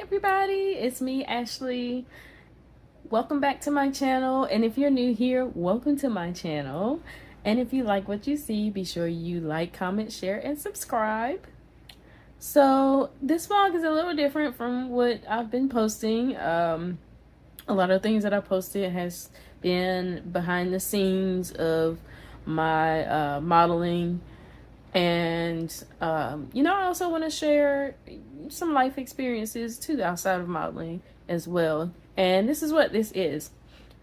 everybody, it's me, Ashley. Welcome back to my channel, and if you're new here, welcome to my channel. And if you like what you see, be sure you like, comment, share, and subscribe. So this vlog is a little different from what I've been posting. A lot of things that I posted has been behind the scenes of my modeling, and I also want to share some life experiences too outside of modeling as well. And this is what this is.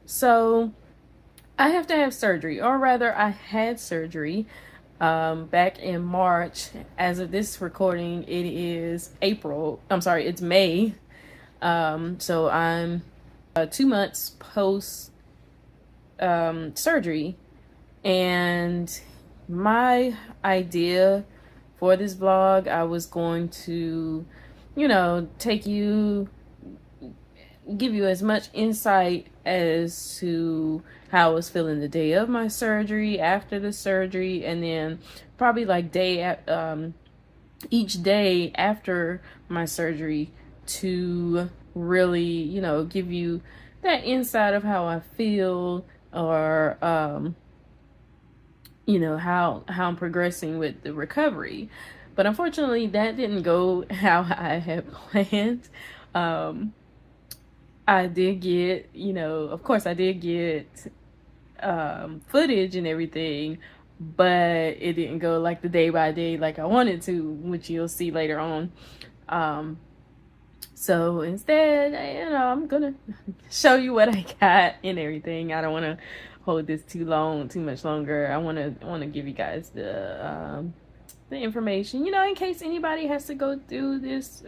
So I have to have surgery, or rather I had surgery back in March. As of this recording, it is it's May. So I'm 2 months post surgery, and my idea for this vlog, I was going to, give you as much insight as to how I was feeling the day of my surgery, after the surgery, and then probably like each day after my surgery, to really, give you that insight of how I feel, or how I'm progressing with the recovery. But unfortunately, that didn't go how I had planned. I did get, of course I did get footage and everything, but it didn't go like the day by day like I wanted to, which you'll see later on. So instead, I'm gonna show you what I got and everything. I don't want to hold this too much longer. I want to give you guys the information, in case anybody has to go through this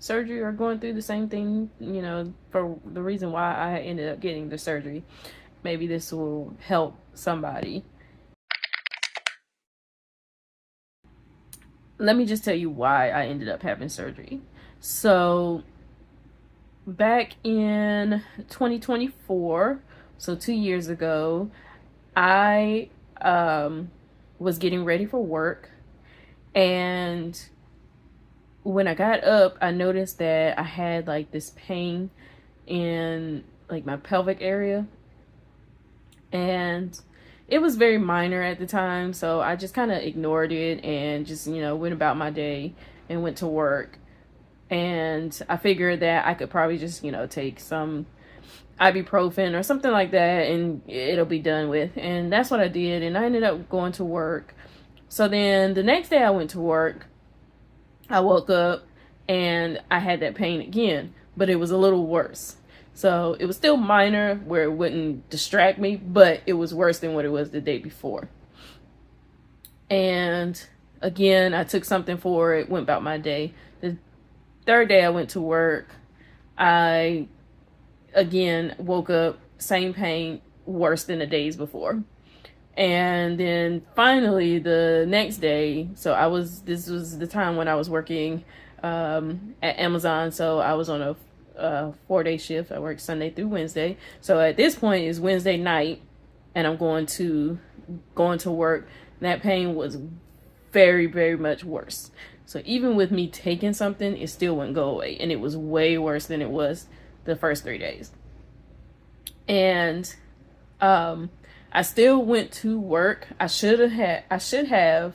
surgery or going through the same thing, for the reason why I ended up getting the surgery. Maybe this will help somebody. Let me just tell you why I ended up having surgery. So back in 2024, so 2 years ago, I was getting ready for work, and when I got up, I noticed that I had like this pain in like my pelvic area, and it was very minor at the time, so I just kind of ignored it and just went about my day and went to work. And I figured that I could probably just take some ibuprofen or something like that and it'll be done with. And that's what I did, and I ended up going to work. So then the next day I went to work, I woke up and I had that pain again, but it was a little worse. So it was still minor where it wouldn't distract me, but it was worse than what it was the day before. And again, I took something for it, went about my day. The third day I went to work, I again woke up, same pain, worse than the days before. And then finally the next day, this was the time when I was working at Amazon, so I was on a 4-day shift. I worked Sunday through Wednesday. So at this point it's Wednesday night, and I'm going to work. That pain was very, very much worse. So even with me taking something, it still wouldn't go away, and it was way worse than it was the first 3 days. And I still went to work. I should have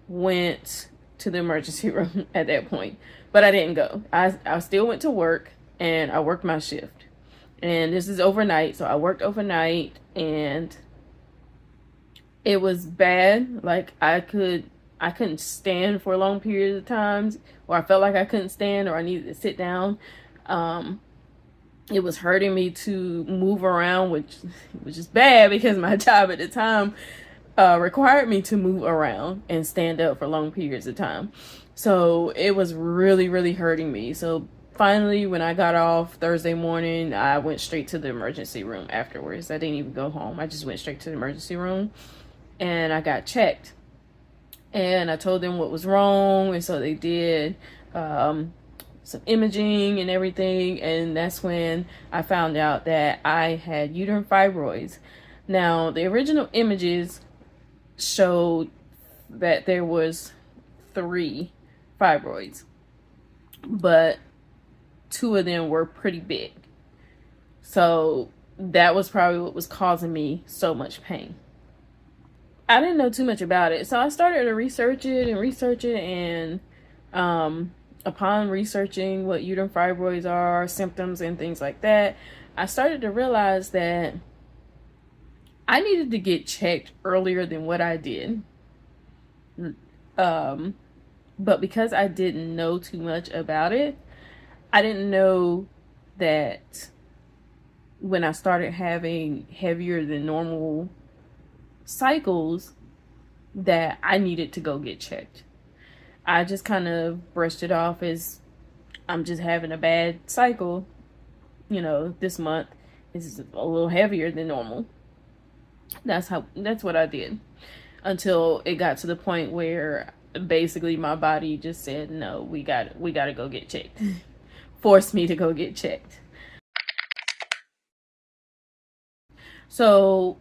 went to the emergency room at that point, but I didn't go. I still went to work, and I worked my shift. And this is overnight, so I worked overnight, and it was bad. Like I couldn't stand for a long period of times, or I felt like I couldn't stand, or I needed to sit down. It was hurting me to move around, which is bad because my job at the time required me to move around and stand up for long periods of time. So it was really, really hurting me. So finally, when I got off Thursday morning, I went straight to the emergency room afterwards. I didn't even go home. I just went straight to the emergency room, and I got checked. And I told them what was wrong, and so they did some imaging and everything, and that's when I found out that I had uterine fibroids. Now, the original images showed that there was 3 fibroids, but two of them were pretty big. So that was probably what was causing me so much pain. I didn't know too much about it, so I started to research it, and upon researching what uterine fibroids are, symptoms and things like that, I started to realize that I needed to get checked earlier than what I did. But because I didn't know too much about it, I didn't know that when I started having heavier than normal cycles, that I needed to go get checked. I just kind of brushed it off as I'm just having a bad cycle. This month is a little heavier than normal. That's what I did, until it got to the point where basically my body just said, no, we got to go get checked. Forced me to go get checked. So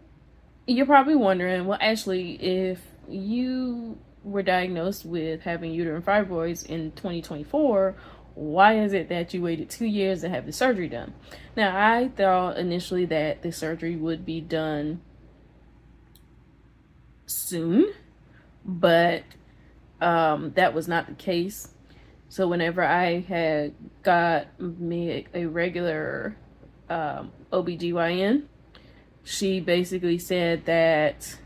you're probably wondering, well, Ashley, if you were diagnosed with having uterine fibroids in 2024, why is it that you waited 2 years to have the surgery done? Now, I thought initially that the surgery would be done soon, but that was not the case. So whenever I had got me a regular OBGYN, she basically said that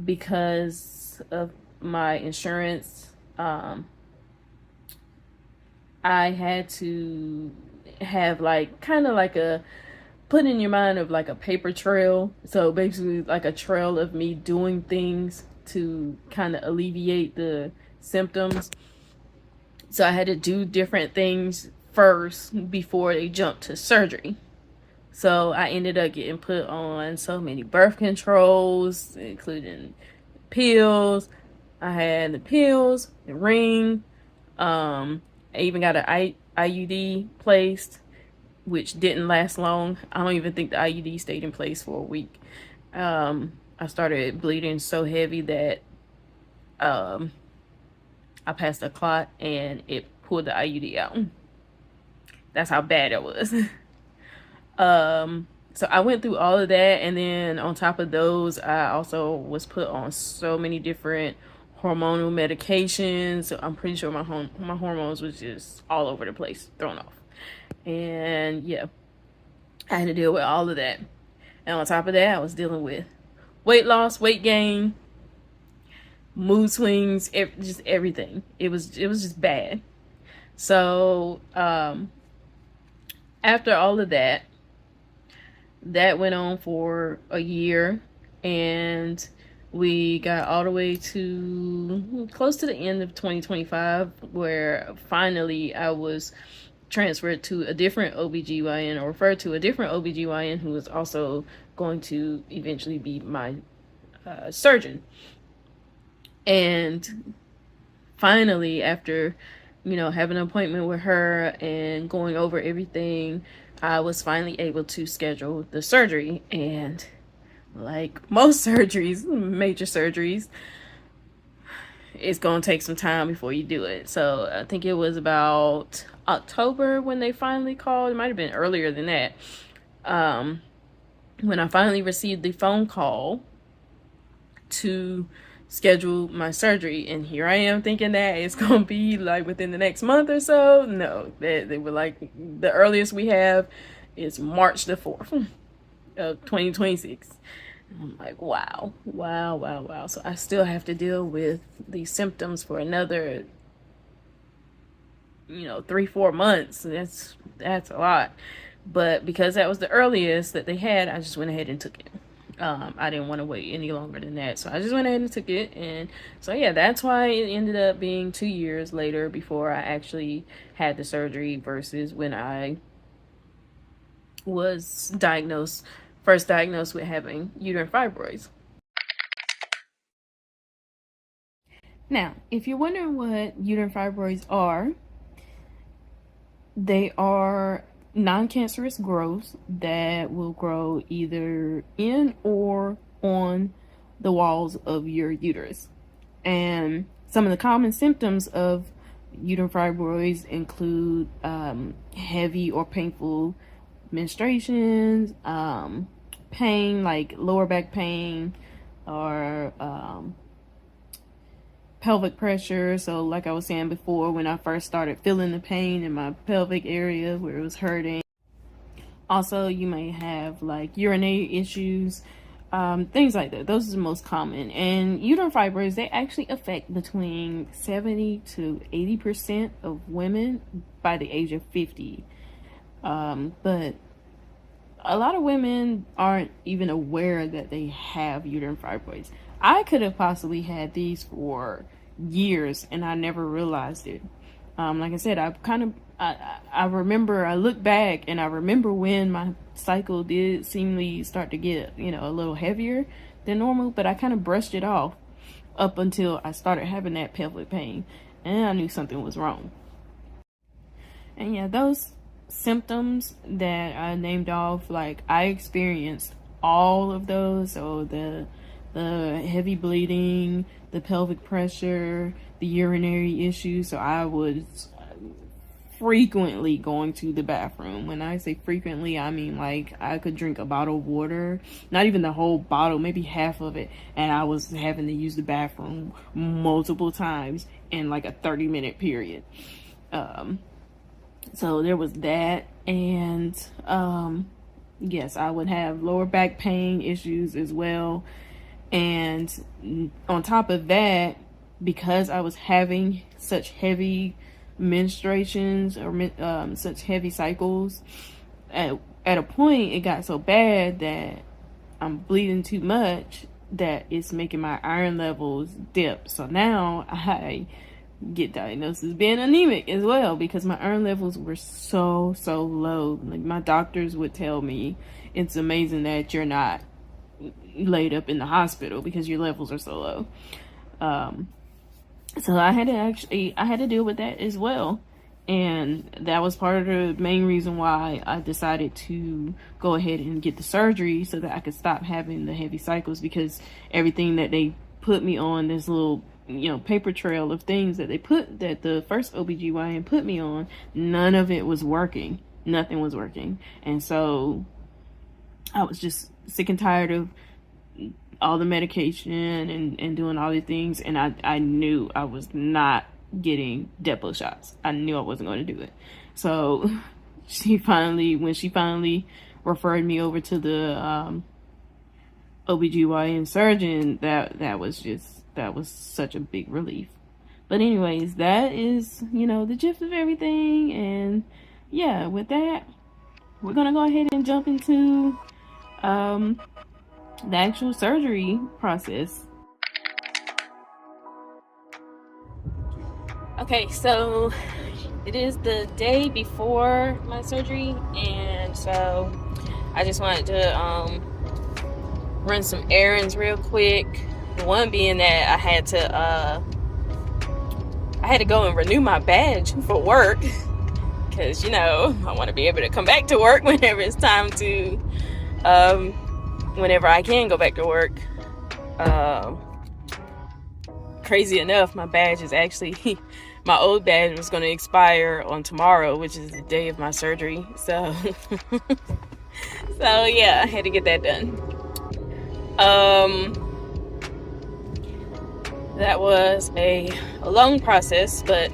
because of my insurance, I had to have kind of like a put in your mind of like a paper trail. So basically like a trail of me doing things to kind of alleviate the symptoms. So I had to do different things first before they jumped to surgery. So I ended up getting put on so many birth controls, including pills. I had the pills, the ring. I even got an IUD placed, which didn't last long. I don't even think the IUD stayed in place for a week. I started bleeding so heavy that I passed a clot and it pulled the IUD out. That's how bad it was. So I went through all of that, and then on top of those, I also was put on so many different hormonal medications. So I'm pretty sure my hormones was just all over the place, thrown off. And yeah, I had to deal with all of that. And on top of that, I was dealing with weight loss, weight gain, mood swings, just everything. It was just bad. So after all of that went on for a year, and we got all the way to close to the end of 2025, where finally I was transferred to a different OBGYN, or referred to a different OBGYN who was also going to eventually be my surgeon. And finally, after having an appointment with her and going over everything, I was finally able to schedule the surgery. And like most surgeries, major surgeries, it's going to take some time before you do it. So I think it was about October when they finally called. It might have been earlier than that. When I finally received the phone call to schedule my surgery, and here I am thinking that it's going to be like within the next month or so. No, they were like, the earliest we have is March the 4th of 2026. I'm like, wow. So I still have to deal with these symptoms for another 3-4 months. That's a lot. But because that was the earliest that they had, I just went ahead and took it. I didn't want to wait any longer than that, so I just went ahead and took it. And so yeah, that's why it ended up being 2 years later before I actually had the surgery, versus when I was first diagnosed with having uterine fibroids. Now, if you're wondering what uterine fibroids are, they are non-cancerous growths that will grow either in or on the walls of your uterus. And some of the common symptoms of Uterine fibroids include heavy or painful menstruations, pain like lower back pain, or pelvic pressure. So like I was saying before, when I first started feeling the pain in my pelvic area where it was hurting. Also, you may have like urinary issues, things like that. Those are the most common. And uterine fibroids, they actually affect between 70 to 80% of women by the age of 50. But a lot of women aren't even aware that they have uterine fibroids. I could have possibly had these for years and I never realized it. Like I said, I remember, I look back and I remember when my cycle did seemingly start to get, a little heavier than normal, but I kind of brushed it off up until I started having that pelvic pain and I knew something was wrong. And yeah, those symptoms that I named off, like I experienced all of those. So the heavy bleeding, the pelvic pressure, the urinary issues. So I was frequently going to the bathroom. When I say frequently, I mean like I could drink a bottle of water, not even the whole bottle, maybe half of it, and I was having to use the bathroom multiple times in like a 30-minute period. So there was that, and yes, I would have lower back pain issues as well. And on top of that, because I was having such heavy menstruations or such heavy cycles, at a point it got so bad that I'm bleeding too much that it's making my iron levels dip. So now I get diagnosed as being anemic as well because my iron levels were so low. Like my doctors would tell me, it's amazing that you're not laid up in the hospital because your levels are so low. So I had to deal with that as well. And that was part of the main reason why I decided to go ahead and get the surgery so that I could stop having the heavy cycles, because everything that they put me on, this little, paper trail of things that the first OBGYN put me on, none of it was working. Nothing was working. And so I was just sick and tired of all the medication and doing all these things. And I knew I was not getting depot shots. I knew I wasn't going to do it. So when she finally referred me over to the OBGYN surgeon, that was such a big relief. But anyways, that is, the gist of everything. And yeah, with that, we're gonna go ahead and jump into the actual surgery process. Okay, so it is the day before my surgery, and so I just wanted to run some errands real quick. One being that I had to go and renew my badge for work, because I want to be able to come back to work whenever it's time to, whenever I can go back to work. Crazy enough, my badge is actually my old badge was going to expire on tomorrow, which is the day of my surgery. So yeah, I had to get that done. That was a long process, but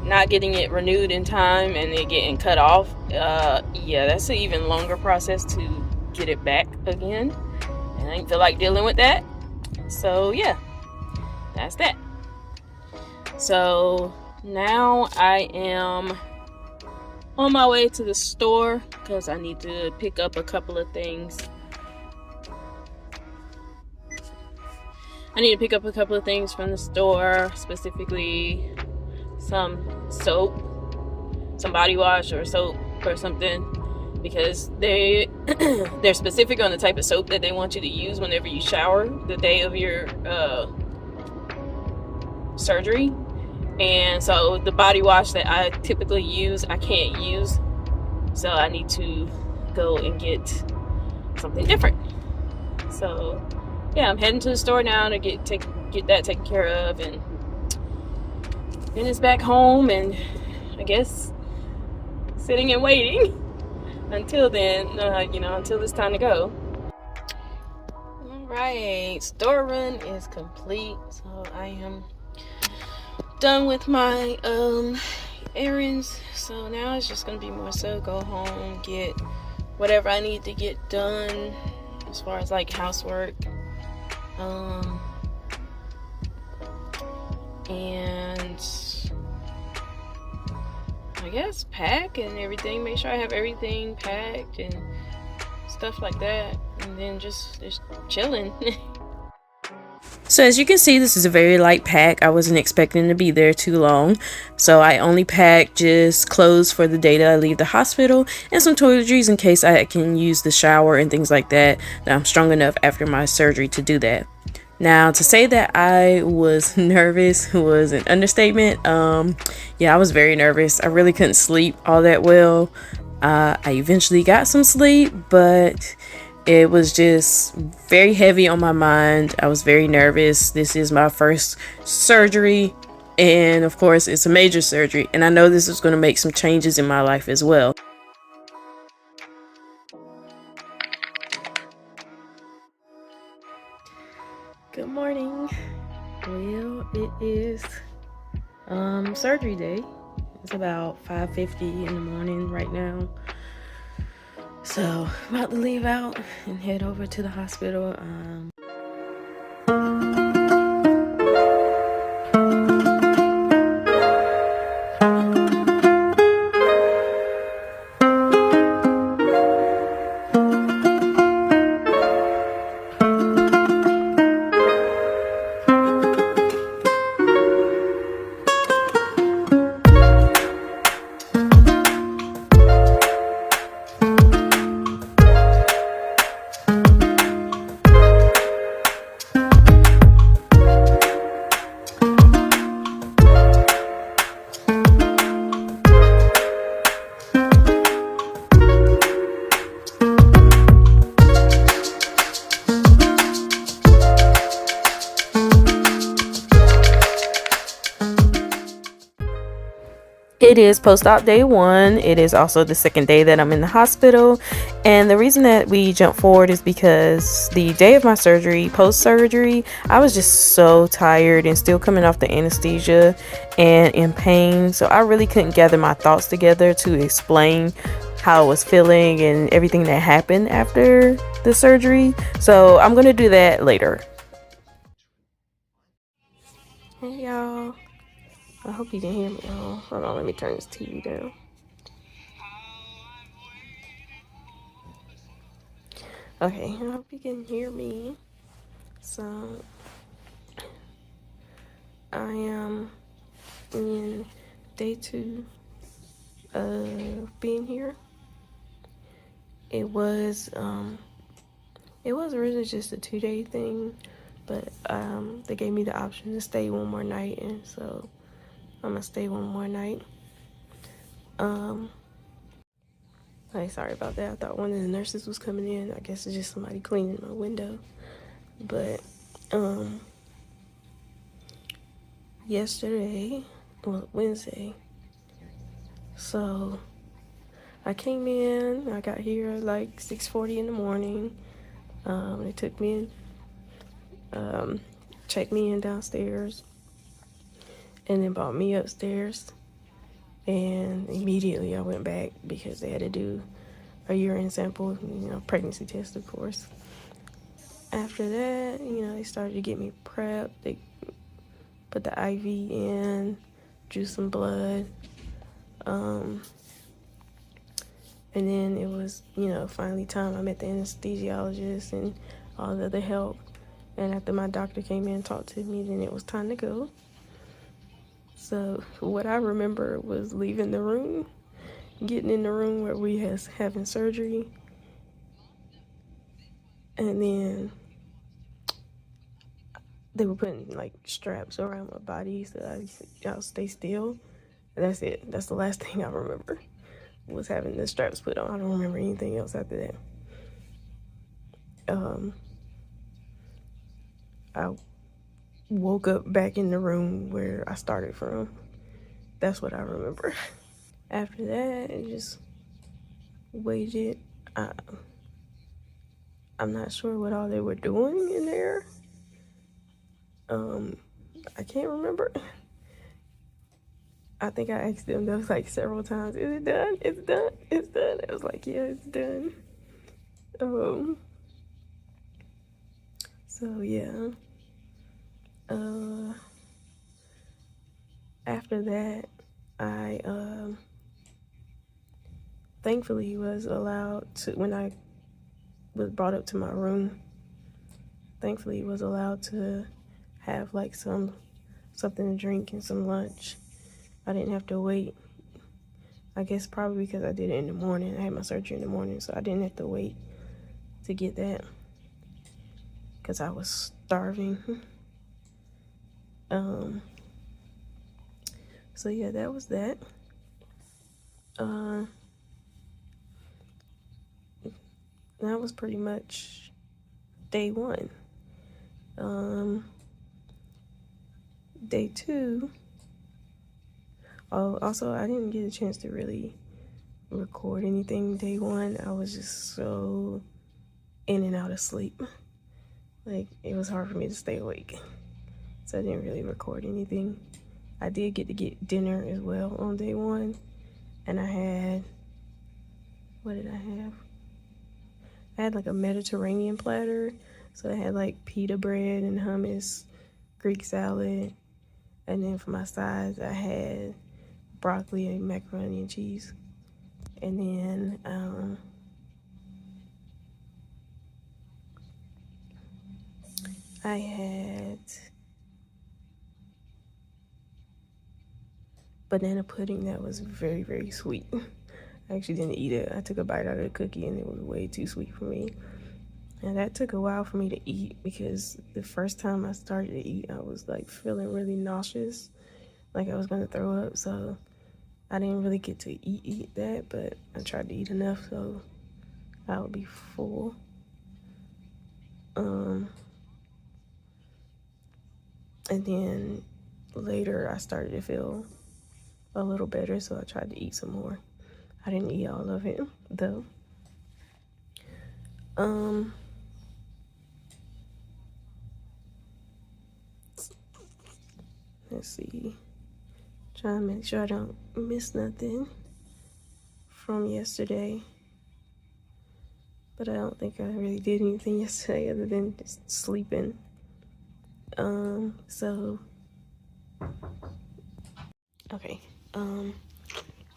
not getting it renewed in time and it getting cut off, yeah, that's an even longer process to get it back again, and I didn't feel like dealing with that. So yeah, that's that. So now I am on my way to the store because I need to pick up a couple of things. I need to pick up a couple of things from the store, specifically some soap, some body wash or soap or something, because they're specific on the type of soap that they want you to use whenever you shower the day of your surgery. And so the body wash that I typically use, I can't use, so I need to go and get something different. So yeah, I'm heading to the store now to get that taken care of and then it's back home and I guess sitting and waiting until then, until it's time to go. All right, store run is complete, so I am done with my errands. So now it's just gonna be more so go home, get whatever I need to get done as far as like housework, and I guess pack and everything, make sure I have everything packed and stuff like that, and then just chilling. So as you can see, this is a very light pack. I wasn't expecting to be there too long, so I only packed just clothes for the day that I leave the hospital and some toiletries in case I can use the shower and things like that I'm strong enough after my surgery to do that. Now, to say that I was nervous was an understatement. Yeah, I was very nervous. I really couldn't sleep all that well. I eventually got some sleep, but it was just very heavy on my mind. I was very nervous. This is my first surgery, and of course, it's a major surgery, and I know this is going to make some changes in my life as well. Good morning. Well, it is surgery day. It's about 5:50 in the morning right now. So I'm about to leave out and head over to the hospital. It is post-op day 1. It is also the second day that I'm in the hospital, and the reason that we jump forward is because the day of my surgery, post-surgery, I was just so tired and still coming off the anesthesia and in pain, so I really couldn't gather my thoughts together to explain how I was feeling and everything that happened after the surgery. So I'm gonna do that later. Hey y'all, I hope you can hear me. Oh, hold on, let me turn this TV down. Okay, I hope you can hear me. So, I am in day 2 of being here. It was originally just a 2-day thing, but they gave me the option to stay one more night, and so I'm gonna stay one more night. Hey, sorry about that. I thought one of the nurses was coming in. I guess it's just somebody cleaning my window. But yesterday, well, Wednesday, so I came in. I got here at like 6:40 in the morning. They took me in, checked me in downstairs, and then brought me upstairs. And immediately I went back because they had to do a urine sample, pregnancy test, of course. After that, they started to get me prepped. They put the IV in, drew some blood. And then it was, finally time. I met the anesthesiologist and all the other help. And after my doctor came in and talked to me, then it was time to go. So what I remember was leaving the room, getting in the room where we was having surgery, and then they were putting like straps around my body so I'll stay still. And that's it. That's the last thing I remember, was having the straps put on. I don't remember anything else after that. I woke up back in the room where I started from, That's what I remember. After that, I just waited. I'm not sure what all they were doing in there. I can't remember. I think I asked them those like several times. Is it done? It's done. It's done. I was like, yeah, it's done. So yeah. After that, I thankfully was allowed to, when I was brought up to my room, thankfully was allowed to have like something to drink and some lunch. I didn't have to wait. I guess probably because I did it in the morning. I had my surgery in the morning, so I didn't have to wait to get that because I was starving. So yeah, that was that. That was pretty much day one. Day two. Oh, also I didn't get a chance to really record anything day one. I was just so in and out of sleep. Like, it was hard for me to stay awake. So I didn't really record anything. I did get to get dinner as well on day one. And I had, what did I have? I had like a Mediterranean platter. So I had like pita bread and hummus, Greek salad. And then for my sides, I had broccoli and macaroni and cheese. And then I had banana pudding that was very, very sweet. I actually didn't eat it. I took a bite out of the cookie and it was way too sweet for me. And that took a while for me to eat because the first time I started to eat, I was like feeling really nauseous, like I was gonna throw up. So I didn't really get to eat that, but I tried to eat enough so I would be full. And then later I started to feel a little better, so I tried to eat some more. I didn't eat all of it though. Let's see. Trying to make sure I don't miss nothing from yesterday. But I don't think I really did anything yesterday other than just sleeping. So okay.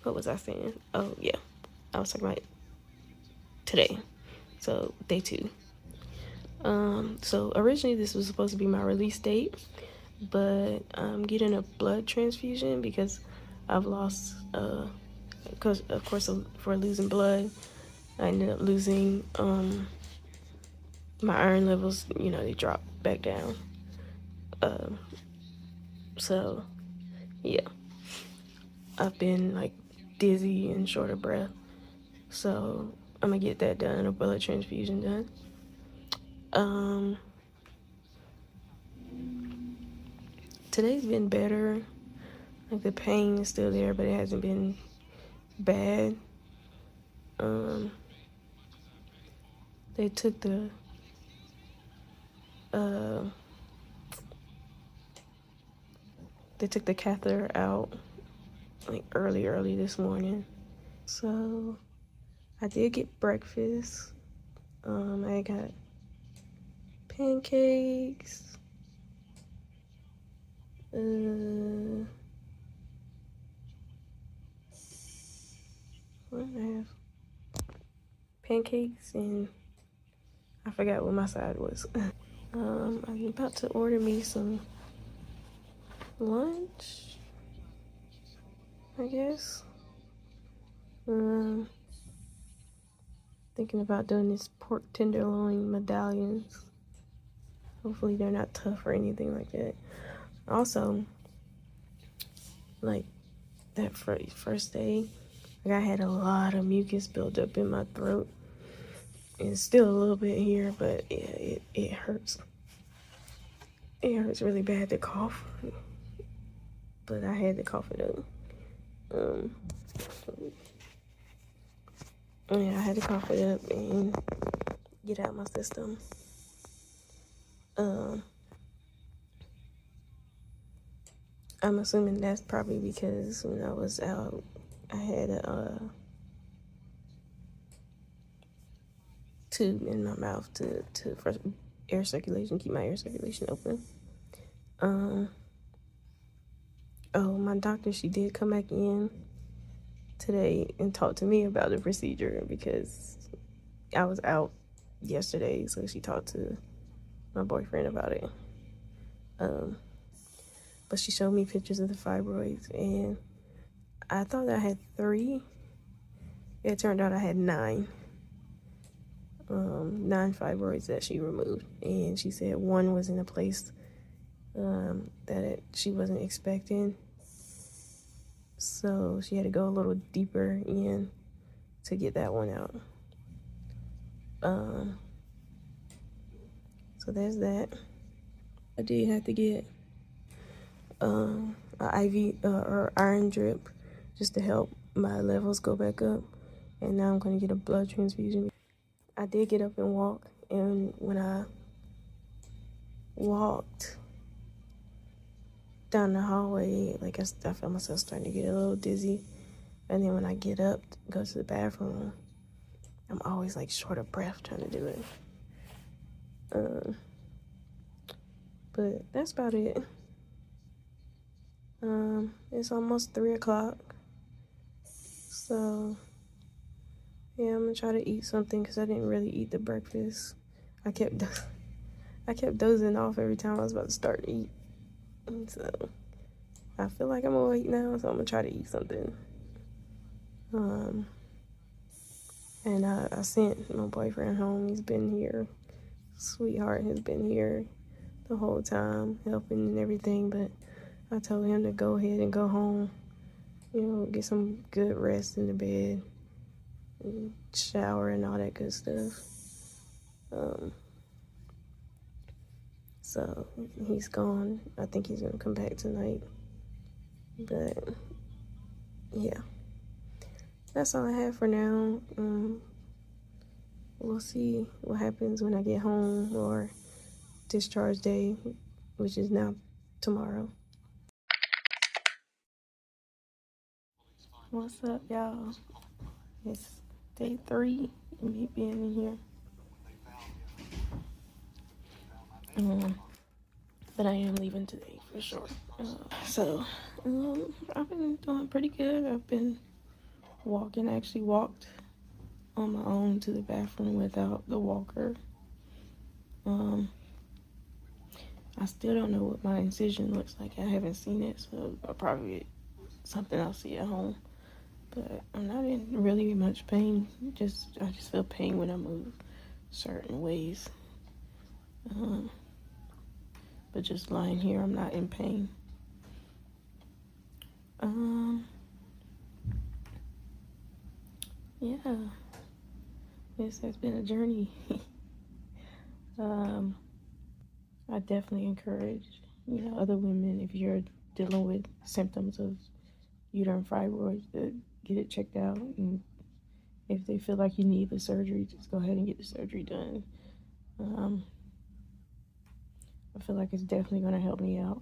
What was I saying? Oh yeah. I was talking about today. So day two. So originally this was supposed to be my release date, but I'm getting a blood transfusion because I've lost because of course for losing blood I ended up losing my iron levels, they drop back down. So yeah, I've been like dizzy and short of breath, so I'm gonna get that done, a blood transfusion done. Today's been better. Like, the pain is still there, but it hasn't been bad. They took the catheter out like early this morning. So I did get breakfast. I got pancakes. What did I have? Pancakes, and I forgot what my side was. I'm about to order me some lunch, I guess. Thinking about doing these pork tenderloin medallions. Hopefully they're not tough or anything like that. Also, like that first day, like I had a lot of mucus built up in my throat. And still a little bit here, but yeah, it hurts. It hurts really bad to cough. But I had to cough it up. Um, yeah, I had to cough it up and get out my system. I'm assuming that's probably because when I was out, I had a tube in my mouth for air circulation, keep my air circulation open. Oh, my doctor, she did come back in today and talk to me about the procedure because I was out yesterday, so she talked to my boyfriend about it. But she showed me pictures of the fibroids, and I thought I had 3. It turned out I had 9. 9 fibroids that she removed, and she said 1 was in a place she wasn't expecting, so she had to go a little deeper in to get that one out. So there's that. I did have to get an IV or iron drip just to help my levels go back up, and now I'm going to get a blood transfusion. I did get up and walk, and when I walked down the hallway, like I felt myself starting to get a little dizzy, and then when I get up to go to the bathroom, I'm always like short of breath trying to do it. But that's about it. It's almost 3 o'clock, so yeah, I'm gonna try to eat something because I didn't really eat the breakfast. I kept dozing off every time I was about to start to eat, and so I feel like I'm awake now, so I'm gonna try to eat something. And I sent my boyfriend home. He's been here. Sweetheart has been here the whole time, helping and everything, but I told him to go ahead and go home, get some good rest in the bed, and shower and all that good stuff. So he's gone. I think he's gonna come back tonight. But yeah, that's all I have for now. We'll see what happens when I get home, or discharge day, which is now tomorrow. What's up, y'all? It's day 3 of me being in here. But I am leaving today for sure. So I've been doing pretty good. I've been walking. I actually walked on my own to the bathroom without the walker. I still don't know what my incision looks like. I haven't seen it, so I'll probably something I'll see at home. But I'm not in really much pain. I just feel pain when I move certain ways. But just lying here, I'm not in pain. Yeah, this has been a journey. I definitely encourage, other women, if you're dealing with symptoms of uterine fibroids, to get it checked out. And if they feel like you need the surgery, just go ahead and get the surgery done. I feel like it's definitely going to help me out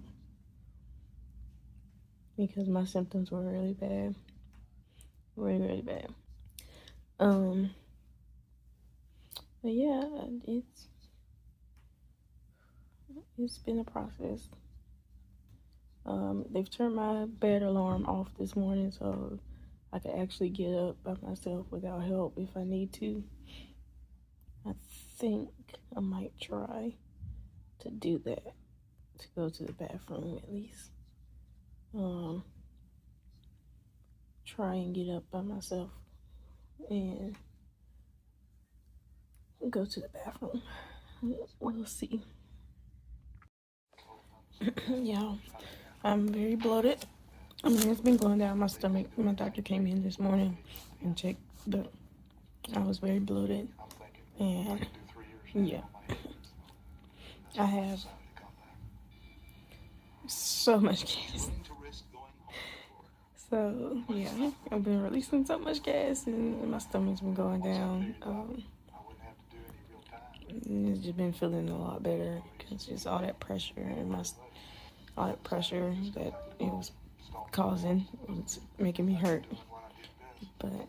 because my symptoms were really bad. Really, really bad. But yeah, it's been a process. They've turned my bed alarm off this morning, so I could actually get up by myself without help if I need to. I think I might try to do that, to go to the bathroom at least. Try and get up by myself and go to the bathroom. We'll see. Yeah, I'm very bloated. I mean, it's been going down my stomach. My doctor came in this morning and checked, but I was very bloated. And yeah, I have so much gas. So yeah, I've been releasing so much gas and my stomach's been going down. It's just been feeling a lot better because just all that pressure and all that pressure that it was causing was making me hurt. But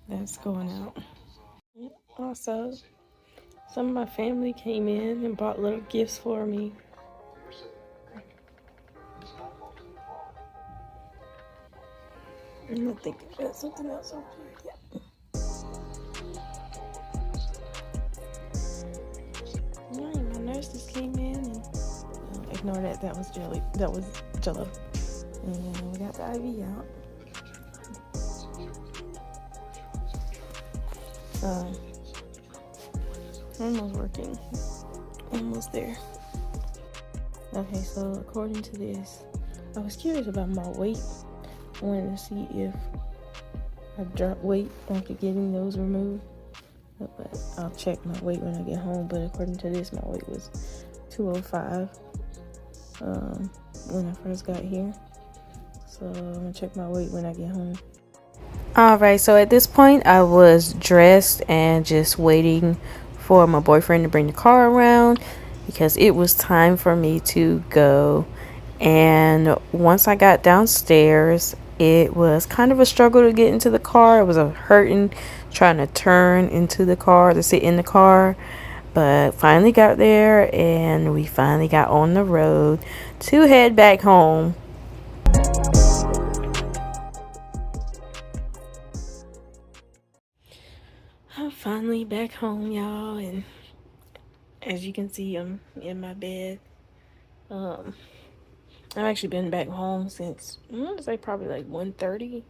that's going out. Also, some of my family came in and bought little gifts for me. I think I got something else over here. Yeah. Right, my nurse just came in and ignore that. That was jelly. That was Jello. And we got the IV out. Almost working. Almost there. Okay, so according to this, I was curious about my weight. I wanted to see if I dropped weight after getting those removed. But I'll check my weight when I get home. But according to this, my weight was 205 when I first got here. So I'm gonna check my weight when I get home. Alright, so at this point I was dressed and just waiting for my boyfriend to bring the car around because it was time for me to go. And once I got downstairs, it was kind of a struggle to get into the car. It was a hurting trying to turn into the car, to sit in the car. But finally got there and we finally got on the road to head back home. I'm finally back home, y'all, and as you can see, I'm in my bed. I've actually been back home since I want to say probably like 1:30.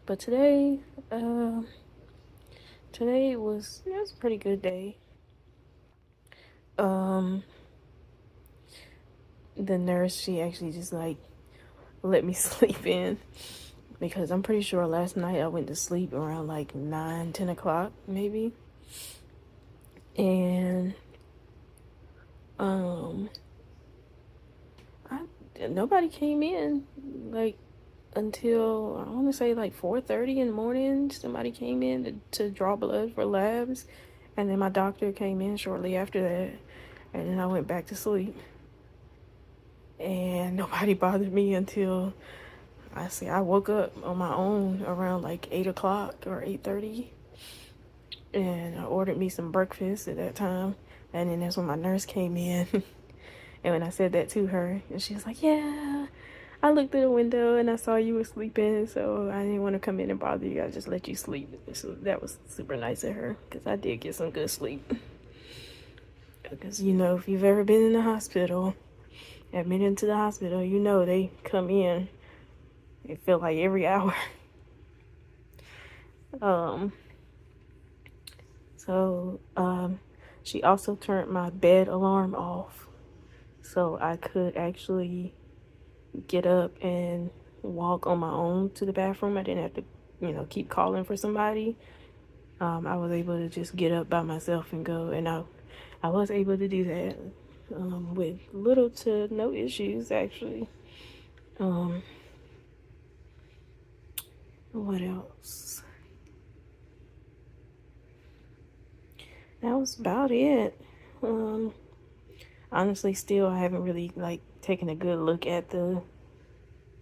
But today it was a pretty good day. The nurse, she actually just like let me sleep in because I'm pretty sure last night I went to sleep around like 9-10 o'clock maybe. And nobody came in like until I want to say like 4:30 in the morning. Somebody came in to draw blood for labs, and then my doctor came in shortly after that, and then I went back to sleep. And nobody bothered me until I woke up on my own around like 8 o'clock or 8:30, and I ordered me some breakfast at that time, and then that's when my nurse came in. And when I said that to her, and she was like, yeah, I looked through the window and I saw you were sleeping, so I didn't want to come in and bother you. I just let you sleep. So that was super nice of her, because I did get some good sleep. Because, you know, if you've ever been in the hospital, admitted into the hospital, you know they come in, it feel like every hour. She also turned my bed alarm off, so I could actually get up and walk on my own to the bathroom. I didn't have to, you know, keep calling for somebody. I was able to just get up by myself and go, and I was able to do that with little to no issues, actually. What else? That was about it. Honestly, still I haven't really like taken a good look at the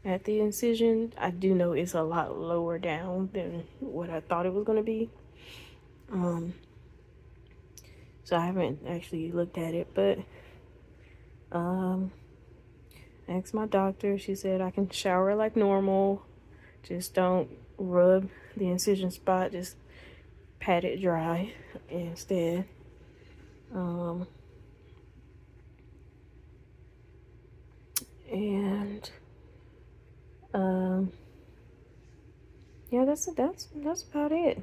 incision. I do know it's a lot lower down than what I thought it was gonna be. So I haven't actually looked at it, but I asked my doctor. She said I can shower like normal, just don't rub the incision spot, just pat it dry instead. Yeah, that's about it.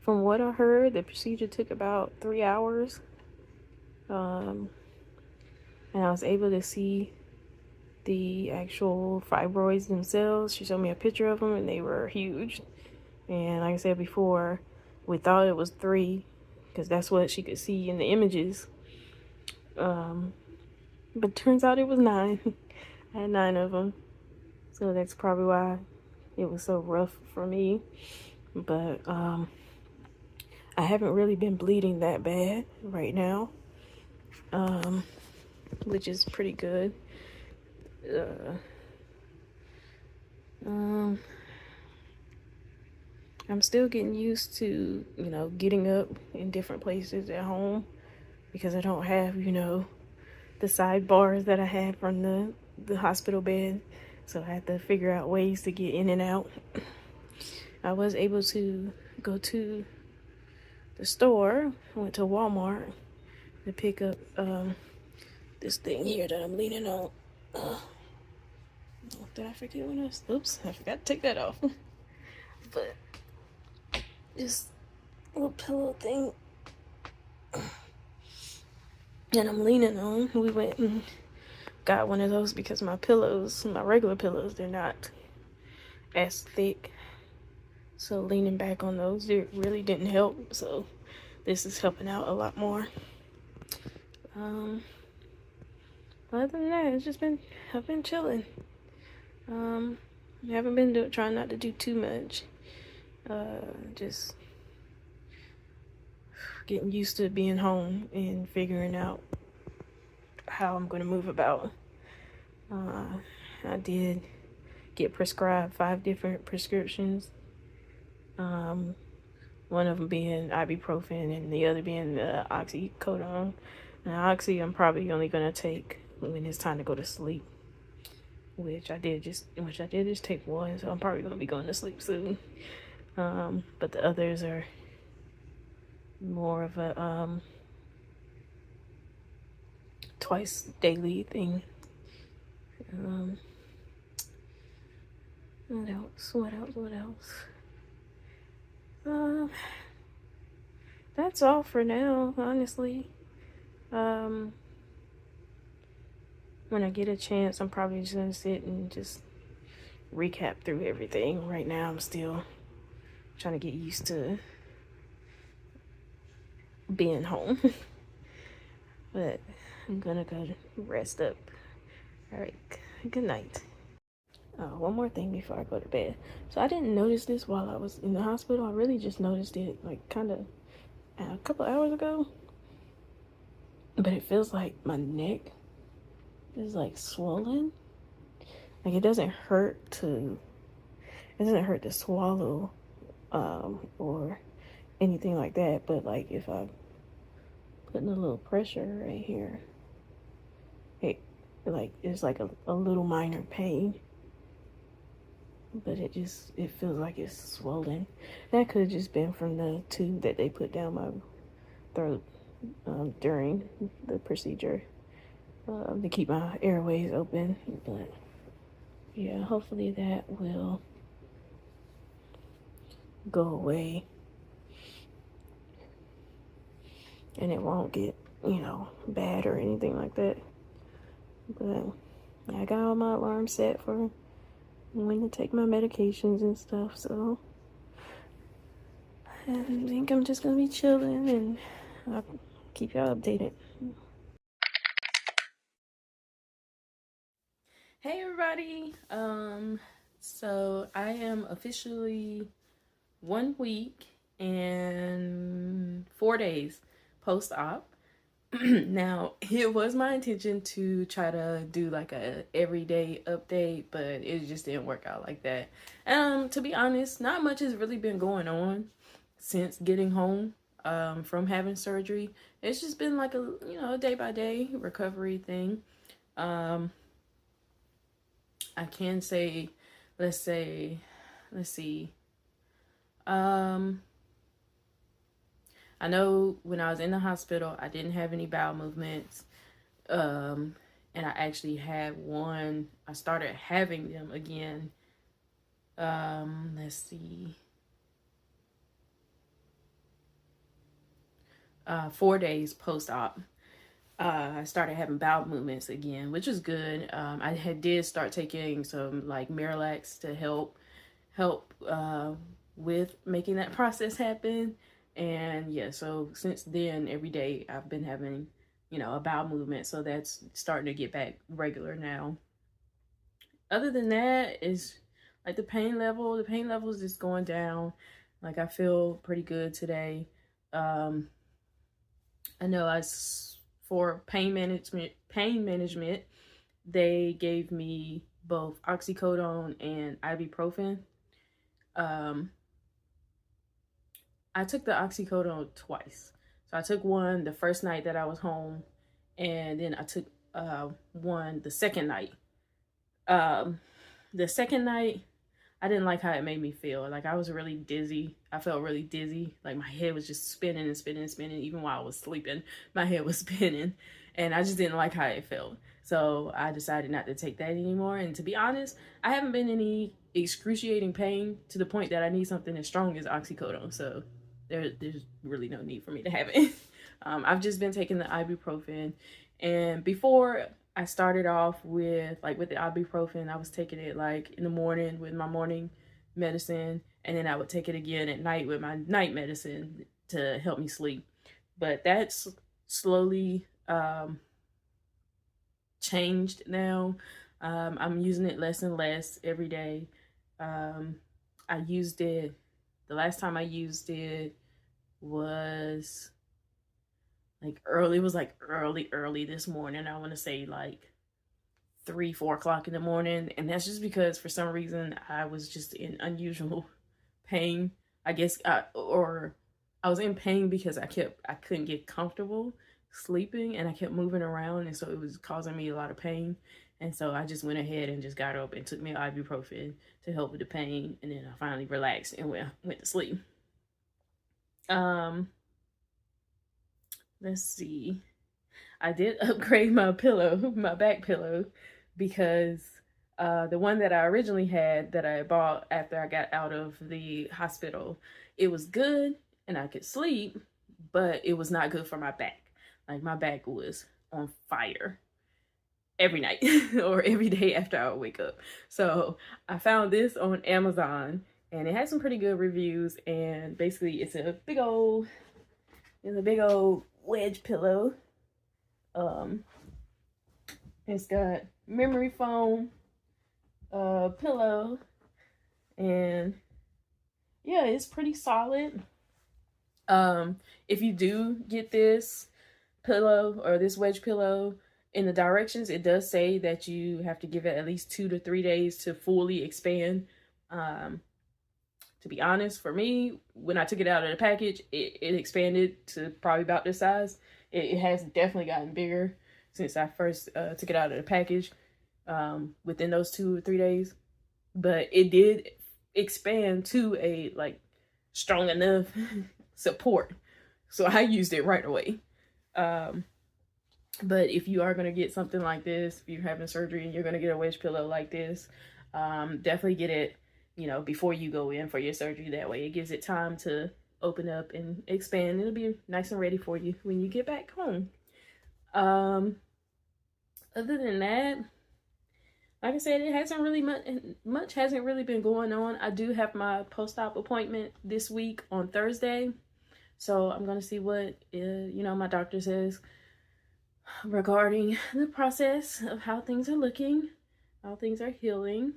From what I heard, the procedure took about 3 hours. And I was able to see the actual fibroids themselves. She showed me a picture of them and they were huge. And like I said before, we thought it was 3 because that's what she could see in the images. But turns out it was 9. I had 9 of them. So that's probably why it was so rough for me. But I haven't really been bleeding that bad right now, which is pretty good. I'm still getting used to, getting up in different places at home because I don't have, the sidebars that I had from the hospital bed. So I had to figure out ways to get in and out. I was able to go to the store. I went to Walmart to pick up this thing here that I'm leaning on. Did I forget when I was? Oops, I forgot to take that off. But this little pillow thing that I'm leaning on, we went and got one of those because my pillows, my regular pillows, they're not as thick. So leaning back on those, it really didn't help. So this is helping out a lot more. Other than that, I've been chilling. I haven't been trying not to do too much. Just getting used to being home and figuring out how I'm going to move about. I did get prescribed 5 different prescriptions. One of them being ibuprofen and the other being the oxycodone. And oxy I'm probably only going to take when it's time to go to sleep. Which I did just take one, so I'm probably going to be going to sleep soon. But the others are more of a twice daily thing. What else? That's all for now, honestly. When I get a chance, I'm probably just gonna sit and just recap through everything. Right now, I'm still trying to get used to being home. But I'm gonna go rest up. All right, good night. One more thing before I go to bed. So I didn't notice this while I was in the hospital. I really just noticed it like kind of a couple hours ago. But it feels like my neck is like swollen. Like it doesn't hurt to swallow or anything like that. But like if I put in a little pressure right here, it's like a little minor pain. But it feels like it's swollen. That could have just been from the tube that they put down my throat during the procedure to keep my airways open. But yeah, hopefully that will go away and it won't get, bad or anything like that. But I got all my alarms set for when to take my medications and stuff, so I think I'm just gonna be chilling and I'll keep y'all updated. Hey everybody. So I am officially 1 week and 4 days post-op. Now, it was my intention to try to do like a everyday update, but it just didn't work out like that. To be honest, not much has really been going on since getting home from having surgery. It's just been like a day by day recovery thing. I can say, let's see. I know when I was in the hospital, I didn't have any bowel movements. And I actually had one. I started having them again. Let's see. 4 days post-op. I started having bowel movements again, which is good. I did start taking some like Miralax to help with making that process happen. And yeah, so since then, every day I've been having a bowel movement. So that's starting to get back regular now. Other than that, is like the pain level is just going down. Like I feel pretty good today. I know for pain management, they gave me both oxycodone and ibuprofen. Um, I took the oxycodone twice. So I took one the first night that I was home, and then I took one the second night. Um, the second night, I didn't like how it made me feel. Like I was really dizzy. I felt really dizzy. Like my head was just spinning and spinning and spinning. Even while I was sleeping, my head was spinning. And I just didn't like how it felt. So I decided not to take that anymore. And to be honest, I haven't been in any excruciating pain to the point that I need something as strong as oxycodone. So there's really no need for me to have it. I've just been taking the ibuprofen. And before I started off with the ibuprofen, I was taking it like in the morning with my morning medicine, and then I would take it again at night with my night medicine to help me sleep. But that's slowly changed now. I'm using it less and less every day. I used it, the last time I used it was early this morning. I want to say like 3-4 o'clock in the morning, and that's just because for some reason I was just in unusual pain. I guess or I was in pain because I couldn't get comfortable sleeping, and I kept moving around, and so it was causing me a lot of pain. And so I just went ahead and just got up and took me ibuprofen to help with the pain, and then I finally relaxed and went to sleep. Let's see. I did upgrade my pillow, my back pillow, because the one that I originally had that I bought after I got out of the hospital, it was good and I could sleep, but it was not good for my back. Like my back was on fire every night or every day after I would wake up. So I found this on Amazon, and it has some pretty good reviews. And basically, it's a big old wedge pillow. It's got memory foam pillow, and yeah, it's pretty solid. If you do get this pillow or this wedge pillow, in the directions it does say that you have to give it at least 2 to 3 days to fully expand. To be honest, for me, when I took it out of the package, it expanded to probably about this size. It has definitely gotten bigger since I first took it out of the package within those 2 or 3 days. But it did expand to a strong enough support. So I used it right away. But if you are going to get something like this, if you're having surgery and you're going to get a wedge pillow like this, definitely get it, before you go in for your surgery. That way it gives it time to open up and expand. It'll be nice and ready for you when you get back home. Other than that, like I said, it hasn't really much hasn't really been going on. I do have my post-op appointment this week on Thursday. So I'm going to see what, my doctor says regarding the process of how things are looking, how things are healing.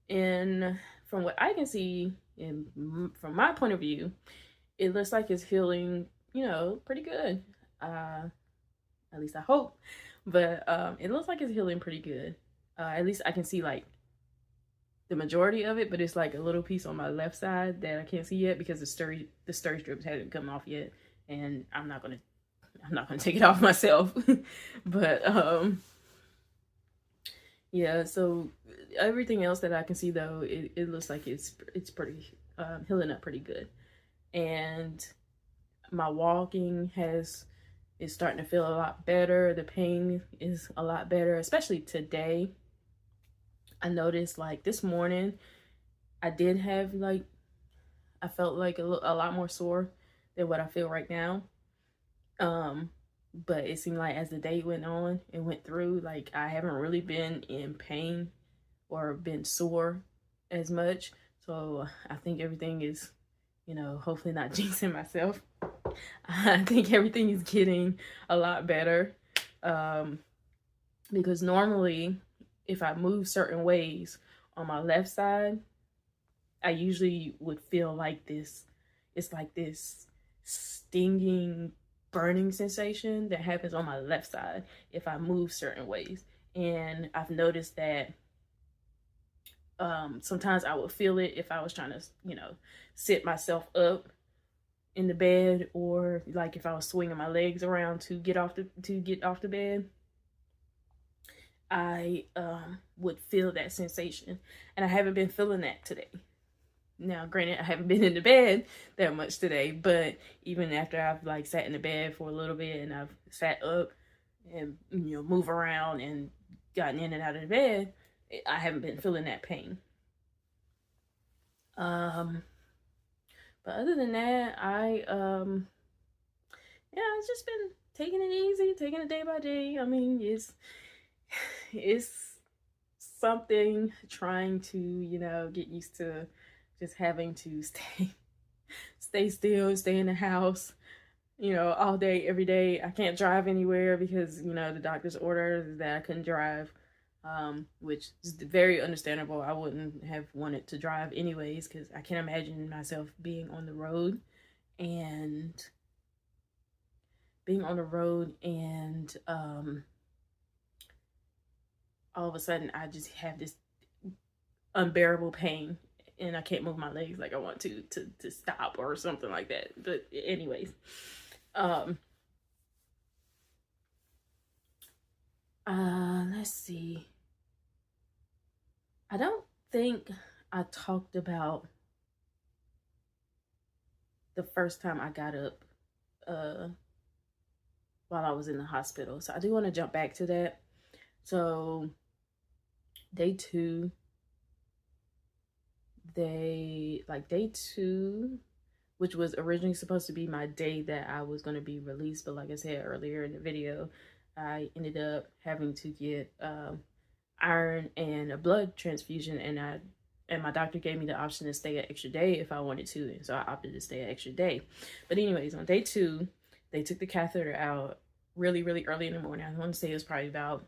And from what I can see, from my point of view, it looks like it's healing, pretty good. At least I hope. But it looks like it's healing pretty good. At least I can see the majority of it, but it's like a little piece on my left side that I can't see yet because the sturdy strips haven't come off yet, and I'm not gonna take it off myself. But yeah, so everything else that I can see though, it looks like it's pretty healing up pretty good. And my walking is starting to feel a lot better. The pain is a lot better, especially today. I noticed this morning I did have I felt like a lot more sore than what I feel right now. But it seemed like as the day went on and went through, I haven't really been in pain or been sore as much. So I think everything is, hopefully not jinxing myself. I think everything is getting a lot better. Because normally if I move certain ways on my left side, I usually would feel like this. It's like this stinging, burning sensation that happens on my left side if I move certain ways. And I've noticed that sometimes I would feel it if I was trying to, sit myself up in the bed, or like if I was swinging my legs around to get off the bed. I would feel that sensation, and I haven't been feeling that today. Now, granted, I haven't been in the bed that much today, but even after I've like sat in the bed for a little bit and I've sat up and move around and gotten in and out of the bed, I haven't been feeling that pain. But other than that, I've just been taking it easy, taking it day by day. I mean, it's something trying to, get used to just having to stay still, stay in the house, all day, every day. I can't drive anywhere because, the doctor's order is that I couldn't drive, which is very understandable. I wouldn't have wanted to drive anyways, because I can't imagine myself being on the road and all of a sudden I just have this unbearable pain and I can't move my legs like I want to stop or something like that. But anyways, let's see. I don't think I talked about the first time I got up while I was in the hospital. So I do want to jump back to that. So day two, which was originally supposed to be my day that I was going to be released, but like I said earlier in the video, I ended up having to get iron and a blood transfusion, and my doctor gave me the option to stay an extra day if I wanted to, and so I opted to stay an extra day. But anyways, on day two, they took the catheter out really, really early in the morning. I want to say it was probably about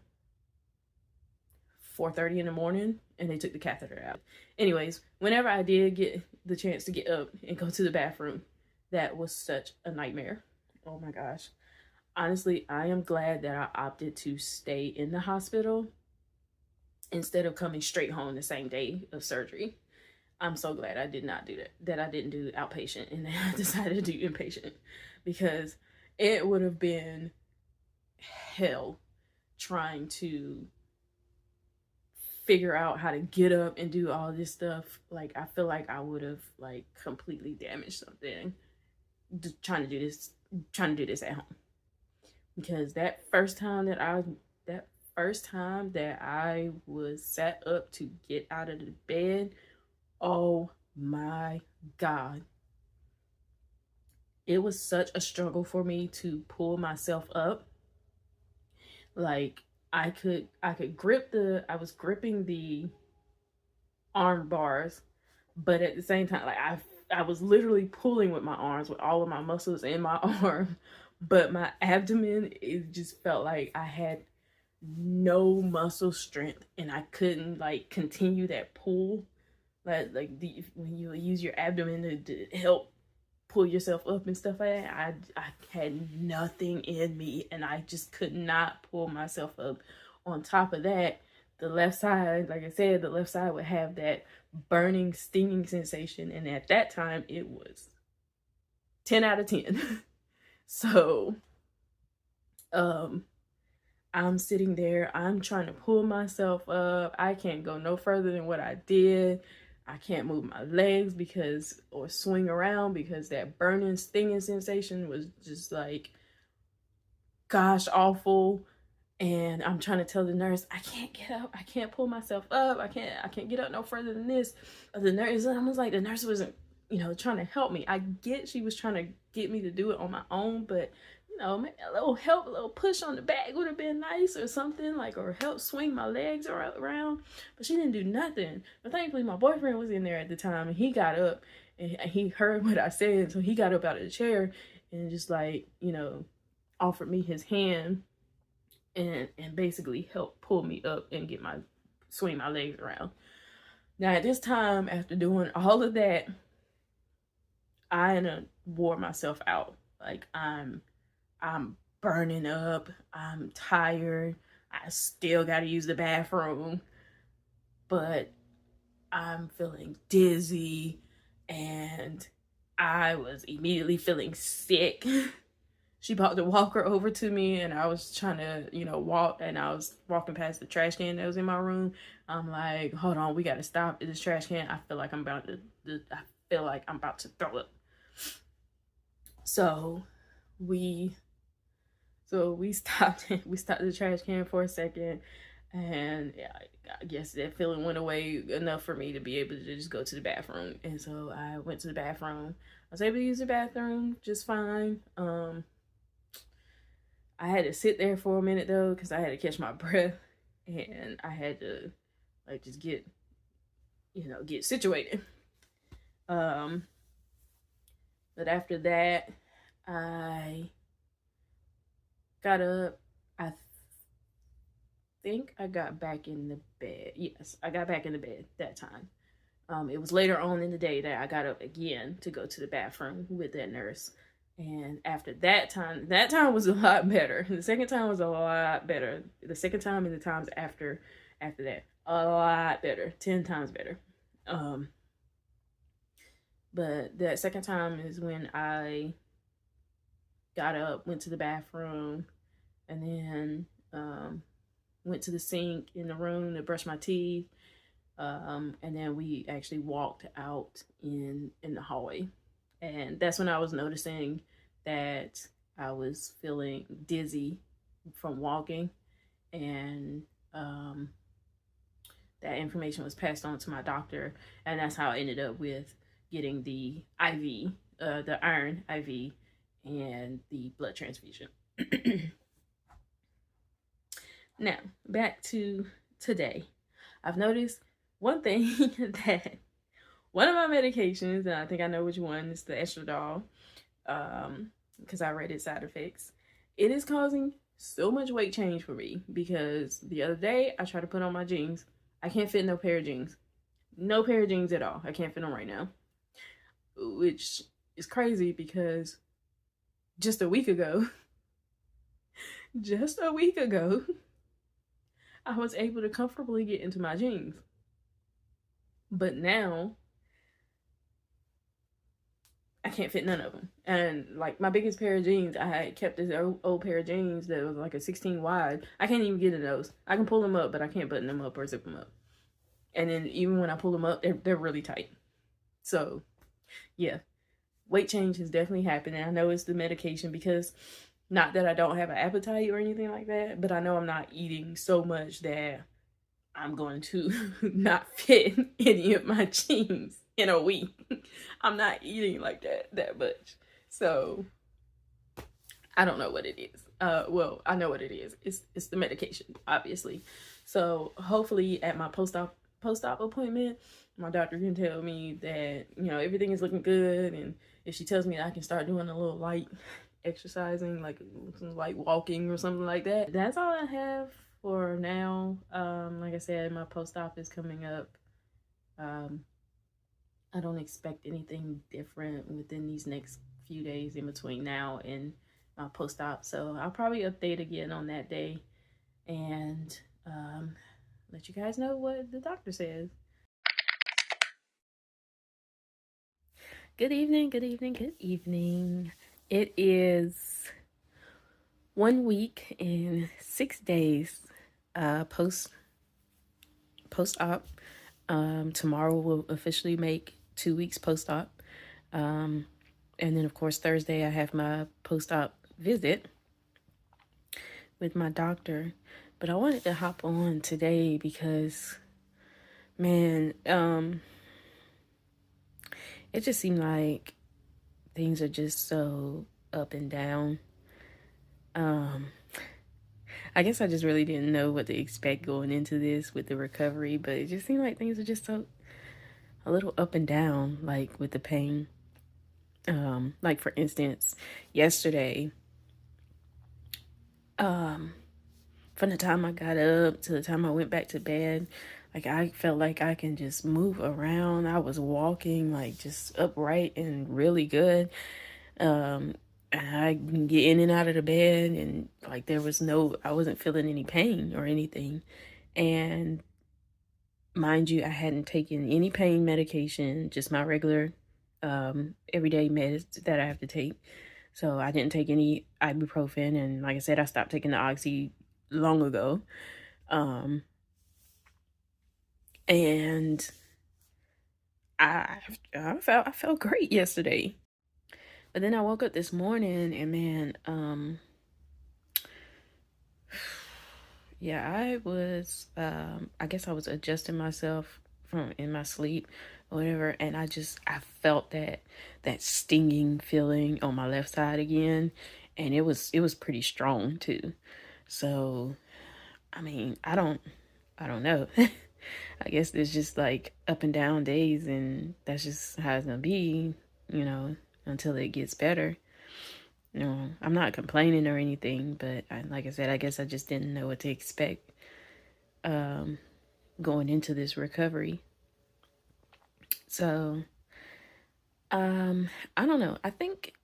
4:30 in the morning, and they took the catheter out. Anyways, whenever I did get the chance to get up and go to the bathroom, that was such a nightmare. Oh my gosh. Honestly, I am glad that I opted to stay in the hospital instead of coming straight home the same day of surgery. I'm so glad I did not do that I didn't do outpatient and then I decided to do inpatient, because it would have been hell trying to figure out how to get up and do all this stuff. Like, I feel like I would have like completely damaged something trying to do this at home. Because that first time that I was sat up to get out of the bed, oh my God. It was such a struggle for me to pull myself up. Like, I was gripping the arm bars, but at the same time, like I was literally pulling with my arms, with all of my muscles in my arm, but my abdomen, it just felt like I had no muscle strength and I couldn't like continue that pull. When you use your abdomen to help pull yourself up and stuff like that, I had nothing in me and I just could not pull myself up. On top of that, the left side, like I said, the left side would have that burning, stinging sensation, and at that time it was 10 out of 10. So I'm sitting there, I'm trying to pull myself up. I can't go no further than what I did. I can't move my legs or swing around because that burning, stinging sensation was just like, gosh, awful. And I'm trying to tell the nurse, I can't get up. I can't pull myself up. I can't get up no further than this. But the nurse, I was like, the nurse wasn't, trying to help me. I get she was trying to get me to do it on my own, but maybe a little help, a little push on the back would have been nice or something, like, or help swing my legs around. But she didn't do nothing. But thankfully my boyfriend was in there at the time, and he got up and he heard what I said, so he got up out of the chair and just like, you know, offered me his hand and basically helped pull me up and swing my legs around. Now at this time, after doing all of that, I wore myself out. Like I'm burning up. I'm tired. I still got to use the bathroom, but I'm feeling dizzy, and I was immediately feeling sick. She brought the walker over to me, and I was trying to, you know, walk, and I was walking past the trash can that was in my room. I'm like, hold on, we got to stop this trash can. I feel like I'm about to throw up. So we stopped the trash can for a second, and yeah, I guess that feeling went away enough for me to be able to just go to the bathroom. And so I went to the bathroom. I was able to use the bathroom just fine. I had to sit there for a minute though, because I had to catch my breath, and I had to like just get situated. But after that, I got up. I think I got back in the bed. Yes, I got back in the bed that time. It was later on in the day that I got up again to go to the bathroom with that nurse. And after that time was a lot better. The second time was a lot better. The second time and the times after that, a lot better, 10 times better. But that second time is when I got up, went to the bathroom, and then went to the sink in the room to brush my teeth. And then we actually walked out in the hallway. And that's when I was noticing that I was feeling dizzy from walking. And that information was passed on to my doctor. And that's how I ended up with getting the IV, the iron IV, and the blood transfusion. Now, back to today. I've noticed one thing that one of my medications, and I think I know which one, is the estradiol, because I read its side effects. It is causing so much weight change for me, because the other day I tried to put on my jeans. I can't fit no pair of jeans. No pair of jeans at all. I can't fit them right now. Which is crazy, because just a week ago, I was able to comfortably get into my jeans. But now, I can't fit none of them. And like my biggest pair of jeans, I had kept this old pair of jeans that was like a 16 wide. I can't even get in those. I can pull them up, but I can't button them up or zip them up. And then even when I pull them up, they're really tight. So yeah, weight change has definitely happened. And I know it's the medication, because not that I don't have an appetite or anything like that, but I know I'm not eating so much that I'm going to not fit any of my jeans in a week. I'm not eating like that much. So I don't know what it is. Well, I know what it is. It's the medication, obviously. So hopefully at my post-op appointment, my doctor can tell me that, you know, everything is looking good. And if she tells me I can start doing a little light exercising, like some light walking or something like that, that's all I have for now. Like I said, my post-op is coming up. I don't expect anything different within these next few days in between now and my post-op. So I'll probably update again on that day and let you guys know what the doctor says. Good evening, good evening, good evening. It is 1 week and 6 days post-op. Tomorrow will officially make 2 weeks post-op. And then of course Thursday I have my post-op visit with my doctor. But I wanted to hop on today because, man, it just seemed like things are just so up and down. I guess I just really didn't know what to expect going into this with the recovery, but it just seemed like things are just so a little up and down, like with the pain. Like for instance, yesterday, from the time I got up to the time I went back to bed, like I felt like I can just move around. I was walking like just upright and really good. Um, I can get in and out of the bed, and like I wasn't feeling any pain or anything. And mind you, I hadn't taken any pain medication, just my regular everyday meds that I have to take. So I didn't take any ibuprofen, and like I said, I stopped taking the oxy long ago. Um, and I I felt great yesterday. But then I woke up this morning and man, yeah, I guess I was adjusting myself from in my sleep or whatever, and I felt that stinging feeling on my left side again, and it was pretty strong too. So, I mean, I don't know. I guess there's just like up and down days, and that's just how it's gonna be, you know, until it gets better. I'm not complaining or anything, but like I said, I guess I just didn't know what to expect um, going into this recovery. So, I don't know.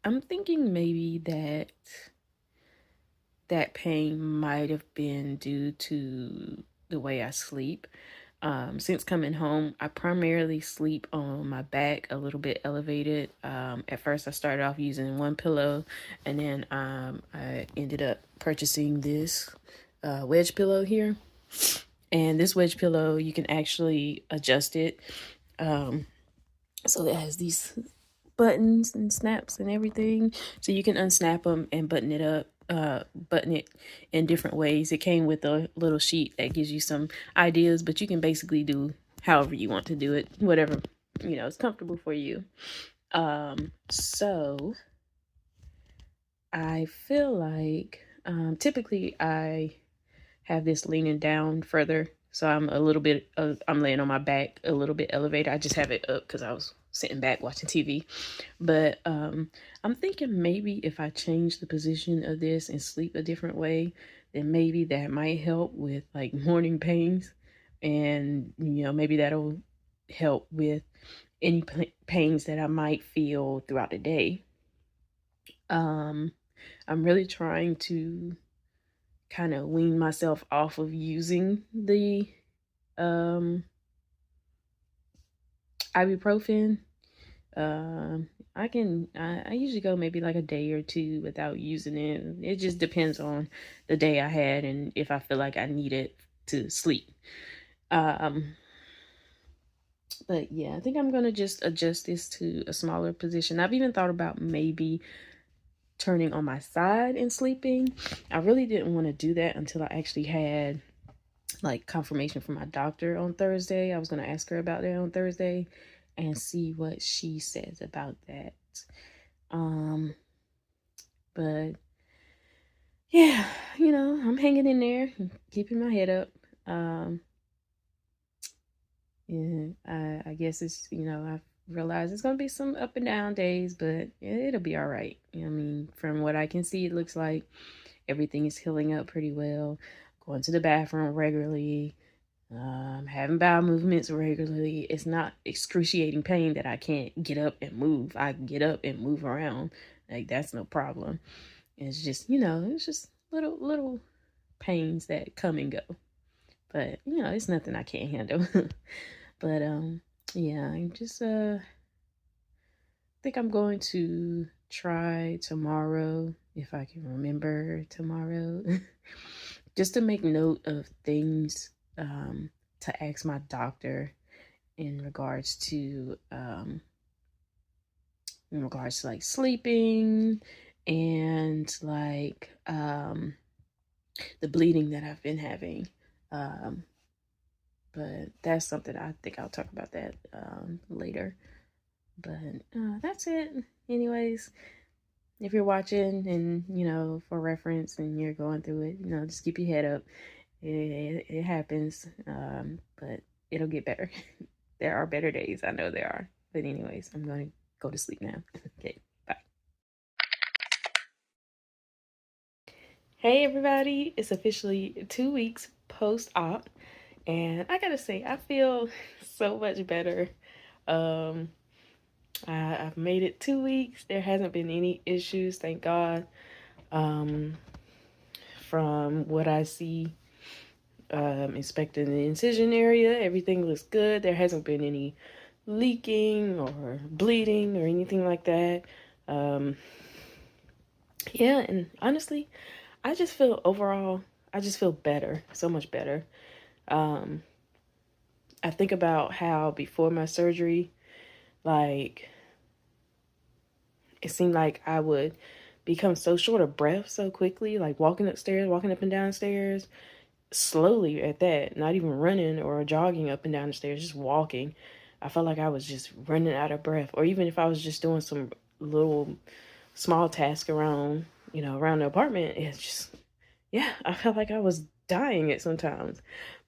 I'm thinking maybe that pain might have been due to the way I sleep. Since coming home, I primarily sleep on my back, a little bit elevated. At first, I started off using one pillow, and then I ended up purchasing this wedge pillow here. And this wedge pillow, you can actually adjust it. Um, so it has these buttons and snaps and everything. So you can unsnap them and button it in different ways. It came with a little sheet that gives you some ideas, but you can basically do however you want to do it, whatever, is comfortable for you. So I feel like typically I have this leaning down further. So I'm laying on my back a little bit elevated. I just have it up because I was sitting back watching TV. But I'm thinking maybe if I change the position of this and sleep a different way, then maybe that might help with like morning pains. And, maybe that'll help with any pains that I might feel throughout the day. Um, I'm really trying to kind of wean myself off of using the um ibuprofen. I usually go maybe like a day or two without using it. It just depends on the day I had and if I feel like I need it to sleep. Um but yeah, I think I'm gonna just adjust this to a smaller position. I've even thought about maybe turning on my side and sleeping. I really didn't want to do that until I actually had like confirmation from my doctor on Thursday. I was going to ask her about that on Thursday and see what she says about that. Um but yeah, I'm hanging in there, keeping my head up. Um yeah, I guess it's, I've realized it's going to be some up and down days, but it'll be all right. I mean, from what I can see, it looks like everything is healing up pretty well. Going to the bathroom regularly, having bowel movements regularly. It's not excruciating pain that I can't get up and move. I can get up and move around. Like that's no problem. It's just, it's just little pains that come and go. But, it's nothing I can't handle. But yeah, I just think I'm going to try tomorrow if I can remember tomorrow. Just to make note of things to ask my doctor in regards to like sleeping and like the bleeding that I've been having. Um, but that's something I think I'll talk about that later. But that's it. Anyways, if you're watching and for reference and you're going through it, just keep your head up. It happens, but it'll get better. There are better days. I know there are. But anyways, I'm going to go to sleep now. Okay. Hey everybody, it's officially 2 weeks post-op, and I gotta say, I feel so much better. Um, I've made it 2 weeks. There hasn't been any issues, thank God. Um, from what I see, inspecting the incision area, everything looks good. There hasn't been any leaking or bleeding or anything like that. Um, yeah, and honestly, I just feel overall, I just feel better, so much better. Um, I think about how before my surgery, like, it seemed like I would become so short of breath so quickly, like walking upstairs, walking up and down stairs, slowly at that, not even running or jogging up and down the stairs, just walking. I felt like I was just running out of breath. Or even if I was just doing some little small task around, around the apartment, it's just, yeah, I felt like I was dying at sometimes.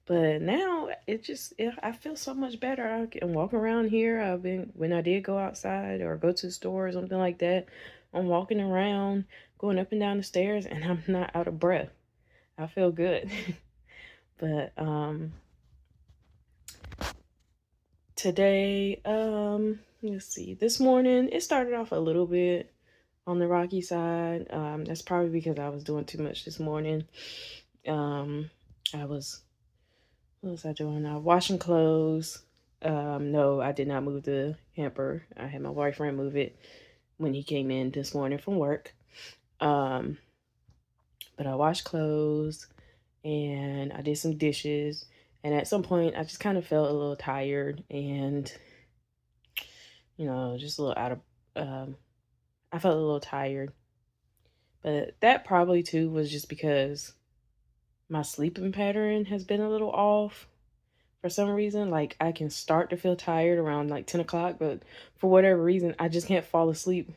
But now I feel so much better. I can walk around here. When I did go outside or go to the store or something like that, I'm walking around, going up and down the stairs, and I'm not out of breath. I feel good. But today, let's see. This morning it started off a little bit on the rocky side. That's probably because I was doing too much this morning. I was What was I doing? Washing clothes. No, I did not move the hamper. I had my boyfriend move it when he came in this morning from work. Um, but I washed clothes and I did some dishes. And at some point, I just kind of felt a little tired and, just a little out of, I felt a little tired. But that probably too was just because my sleeping pattern has been a little off. For some reason, like, I can start to feel tired around like 10 o'clock, but for whatever reason, I just can't fall asleep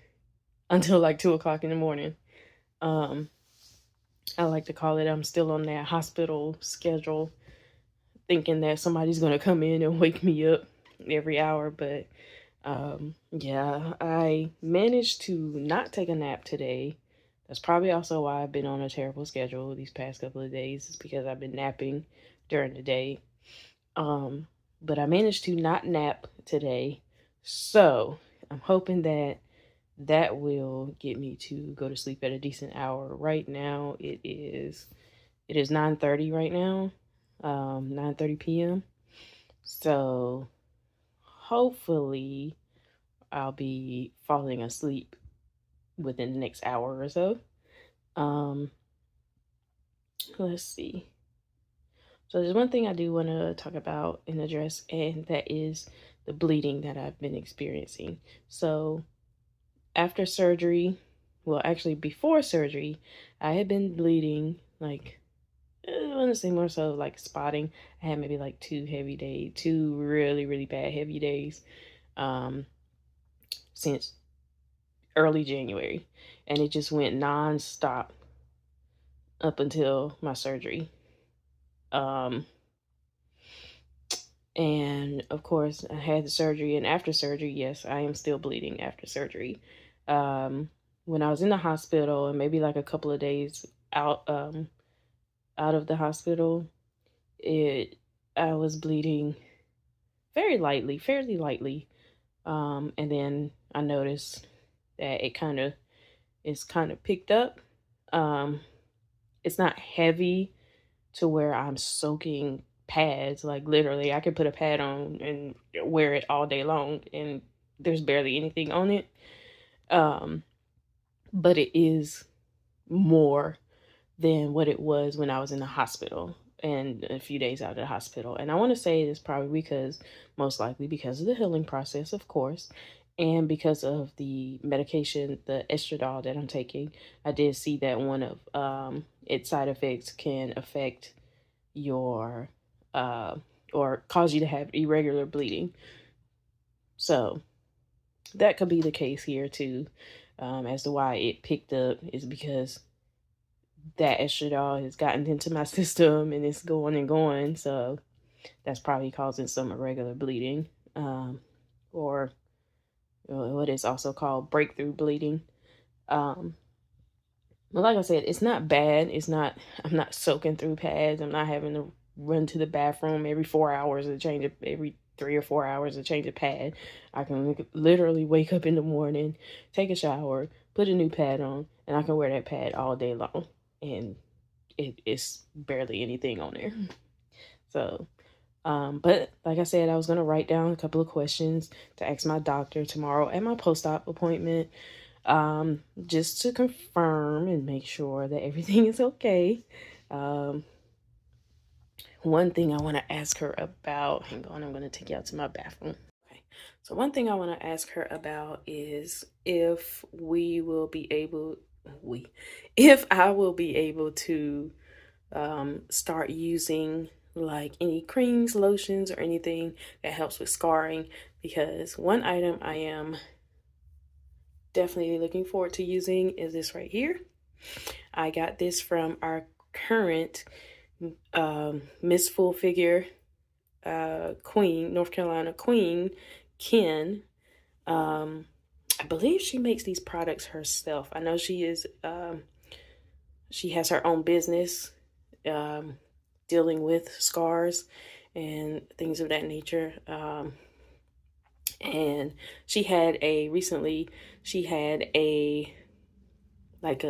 until like 2 o'clock in the morning. Um, I like to call it, I'm still on that hospital schedule, thinking that somebody's going to come in and wake me up every hour. But yeah, I managed to not take a nap today. That's probably also why I've been on a terrible schedule these past couple of days, is because I've been napping during the day. But I managed to not nap today. So I'm hoping that that will get me to go to sleep at a decent hour. Right now it is 9:30 right now. 9:30 p.m. So hopefully I'll be falling asleep within the next hour or so. Um, let's see. So there's one thing I do want to talk about and address, and that is the bleeding that I've been experiencing. So after surgery, well, actually before surgery, I had been bleeding like, I want to say more so like spotting. I had maybe like two really, really bad heavy days um, since early January. And it just went nonstop up until my surgery. Um, And of course, I had the surgery, and after surgery, yes, I am still bleeding after surgery. When I was in the hospital, and maybe like a couple of days out of the hospital, it I was bleeding very lightly, fairly lightly. And then I noticed that it's kind of picked up. Um, it's not heavy to where I'm soaking pads. Like, literally, I could put a pad on and wear it all day long, and there's barely anything on it. Um, but it is more than what it was when I was in the hospital and a few days out of the hospital. And I want to say it's probably most likely because of the healing process, of course, and because of the medication, the estradiol that I'm taking. I did see that one of its side effects can affect your or cause you to have irregular bleeding. So that could be the case here too, as to why it picked up is because that estradiol has gotten into my system and it's going and going. So that's probably causing some irregular bleeding, or what is also called breakthrough bleeding. Um, But like I said, it's not bad. I'm not soaking through pads. I'm not having to run to the bathroom every 4 hours to change it, every 3 or 4 hours to change a pad. I can literally wake up in the morning, take a shower, put a new pad on, and I can wear that pad all day long. And it's barely anything on there. So, but like I said, I was going to write down a couple of questions to ask my doctor tomorrow at my post-op appointment, just to confirm and make sure that everything is okay. One thing I want to ask her about, hang on, I'm going to take you out to my bathroom. Okay. So one thing I want to ask her about is if we will be able, if I will be able to start using like any creams, lotions, or anything that helps with scarring, because one item I am definitely looking forward to using is this right here. I got this from our current Miss Full Figure queen, North Carolina queen, Ken. I believe she makes these products herself. I know she is, she has her own business dealing with scars and things of that nature. And she had like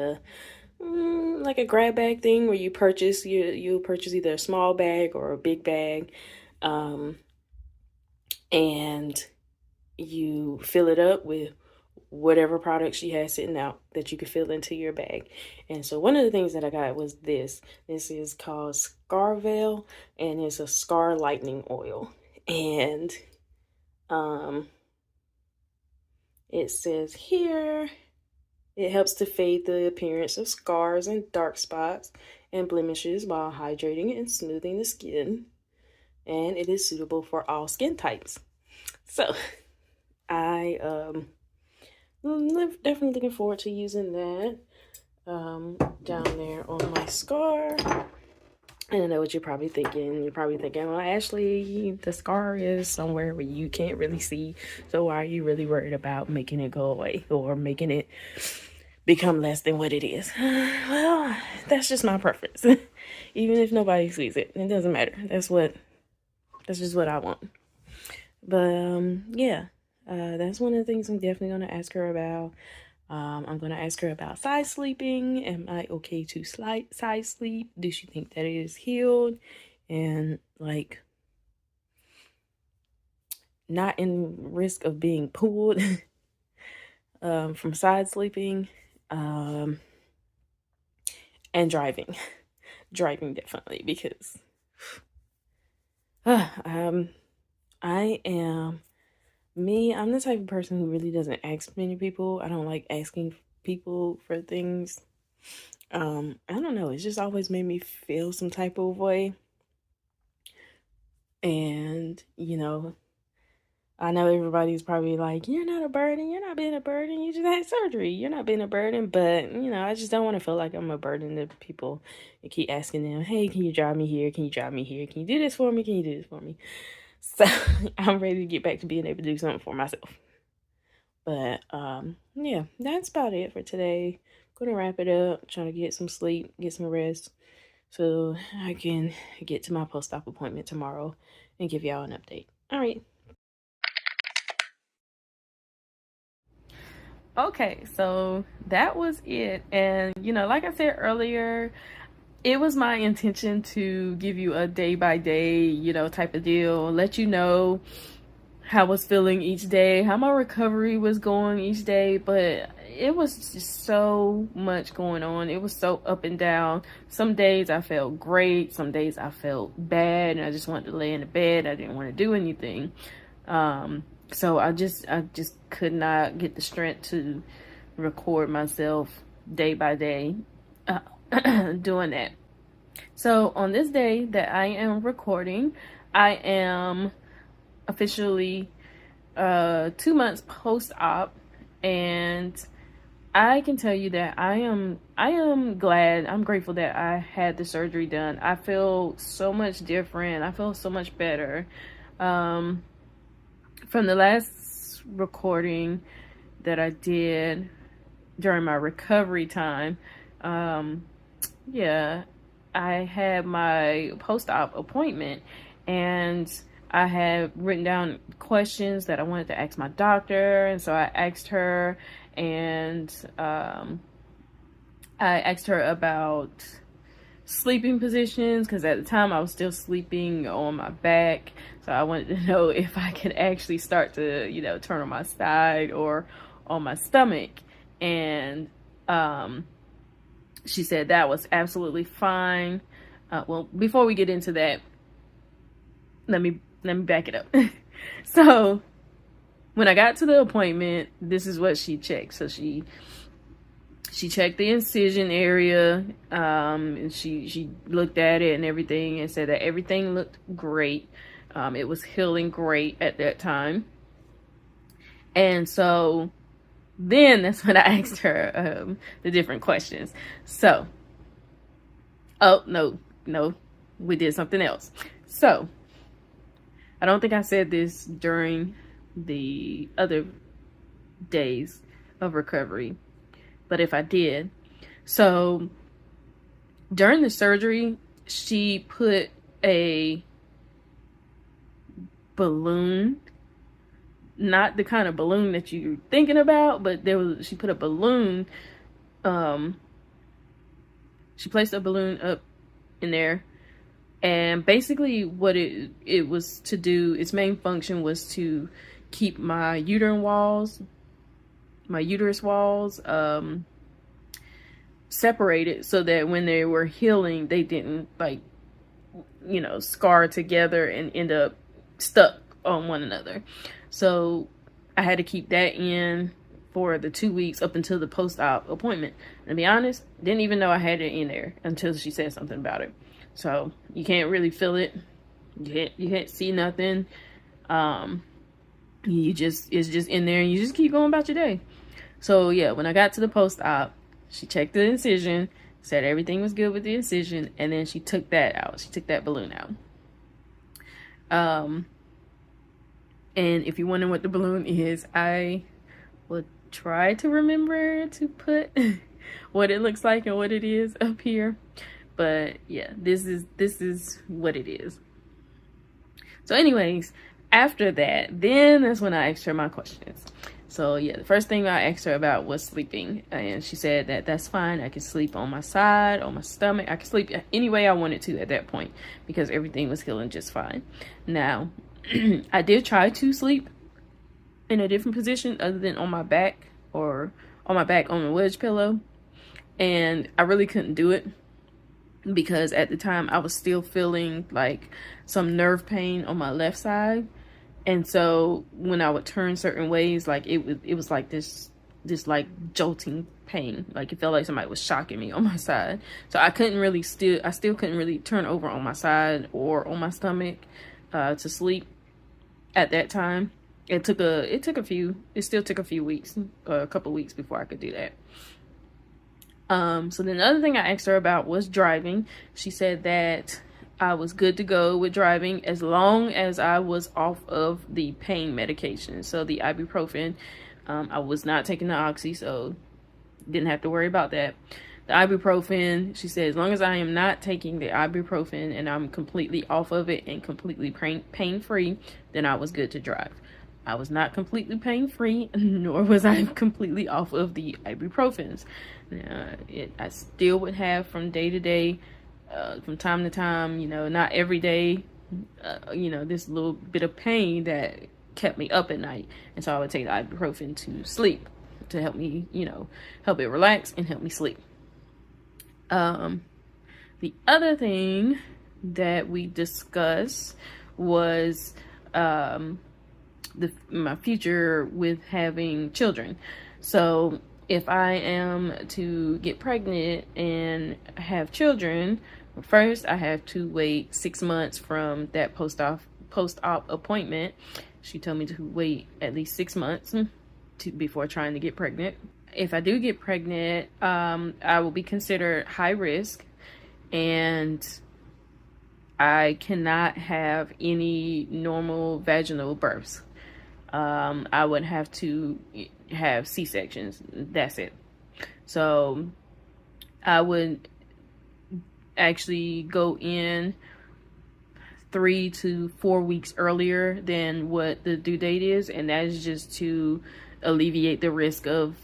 a grab bag thing where you purchase either a small bag or a big bag, and you fill it up with whatever product she has sitting out that you could fill into your bag. And so one of the things that I got was this is called Scar Veil, and it's a scar lightening oil. And it says here, it helps to fade the appearance of scars and dark spots and blemishes while hydrating and smoothing the skin. And it is suitable for all skin types. So I I'm definitely looking forward to using that down there on my scar. And I know what you're probably thinking. You're probably thinking, well, Ashley, the scar is somewhere where you can't really see. So why are you really worried about making it go away or making it become less than what it is? Well, that's just my preference. Even if nobody sees it, it doesn't matter. That's just what I want. But yeah, that's one of the things I'm definitely going to ask her about. I'm going to ask her about side sleeping. Am I okay to side sleep? Does she think that it is healed? And like not in risk of being pulled from side sleeping. And driving. Driving definitely, because I am I'm the type of person who really doesn't ask many people. I don't like asking people for things. I don't know. It's just always made me feel some type of way. And, I know everybody's probably like, you're not a burden. You're not being a burden. You just had surgery. You're not being a burden. But, I just don't want to feel like I'm a burden to people and keep asking them, hey, can you drive me here? Can you drive me here? Can you do this for me? Can you do this for me? So I'm ready to get back to being able to do something for myself. But yeah, that's about it for today. Gonna wrap it up, trying to get some sleep, get some rest, so I can get to my post-op appointment tomorrow and give y'all an update. All right. Okay, so that was it. And like I said earlier, it was my intention to give you a day by day, type of deal, let you know how I was feeling each day, how my recovery was going each day, but it was just so much going on. It was so up and down. Some days I felt great, some days I felt bad, and I just wanted to lay in the bed. I didn't want to do anything. So I just could not get the strength to record myself day by day doing that. So on this day that I am recording, I am officially 2 months post-op, and I can tell you that I am glad, I'm grateful that I had the surgery done. I feel so much different. I feel so much better. From the last recording that I did during my recovery time, Yeah, I had my post-op appointment, and I had written down questions that I wanted to ask my doctor, and so I asked her, and I asked her about sleeping positions, because at the time I was still sleeping on my back, so I wanted to know if I could actually start to, turn on my side or on my stomach. And she said that was absolutely fine. Well, before we get into that, let me back it up. So when I got to the appointment, this is what she checked. So she checked the incision area, and she looked at it and everything, and said that everything looked great. It was healing great at that time. And so then that's when I asked her the different questions. So, oh, no, we did something else. So, I don't think I said this during the other days of recovery, but if I did, so during the surgery, she put a balloon, not the kind of balloon that you're thinking about, but she put a balloon, she placed a balloon up in there, and basically what it was to do, its main function was to keep my uterus walls separated, so that when they were healing, they didn't scar together and end up stuck on one another. So I had to keep that in for the 2 weeks up until the post-op appointment. And to be honest, didn't even know I had it in there until she said something about it. So you can't really feel it. You can't see nothing. It's just in there, and you just keep going about your day. So yeah, when I got to the post-op, she checked the incision, said everything was good with the incision, and then she took that out. She took that balloon out. And if you're wondering what the balloon is, I will try to remember to put what it looks like and what it is up here. But yeah, this is what it is. So anyways, after that, then that's when I asked her my questions. So yeah, the first thing I asked her about was sleeping, and she said that that's fine. I can sleep on my side, on my stomach. I can sleep any way I wanted to at that point, because everything was healing just fine. Now, I did try to sleep in a different position other than on my back, or on my back on a wedge pillow, and I really couldn't do it, because at the time I was still feeling like some nerve pain on my left side. And so when I would turn certain ways, like it was like this like jolting pain. Like it felt like somebody was shocking me on my side. So I still couldn't really turn over on my side or on my stomach to sleep at that time. It still took a few weeks, a couple weeks before I could do that. So then the other thing I asked her about was driving. She said that I was good to go with driving as long as I was off of the pain medication. So the ibuprofen, I was not taking the oxy, so didn't have to worry about that. The ibuprofen, she said, as long as I am not taking the ibuprofen and I'm completely off of it and completely pain-free, then I was good to drive. I was not completely pain-free, nor was I completely off of the ibuprofens. I still would have from day to day, from time to time, not every day, this little bit of pain that kept me up at night. And so I would take the ibuprofen to sleep, to help me, help it relax and help me sleep. The other thing that we discussed was my future with having children. So if I am to get pregnant and have children, first I have to wait 6 months from that post-op appointment. She told me to wait at least 6 months before trying to get pregnant. If I do get pregnant, I will be considered high risk, and I cannot have any normal vaginal births. I would have to have C-sections. That's it. So I would actually go in 3 to 4 weeks earlier than what the due date is, and that is just to alleviate the risk of,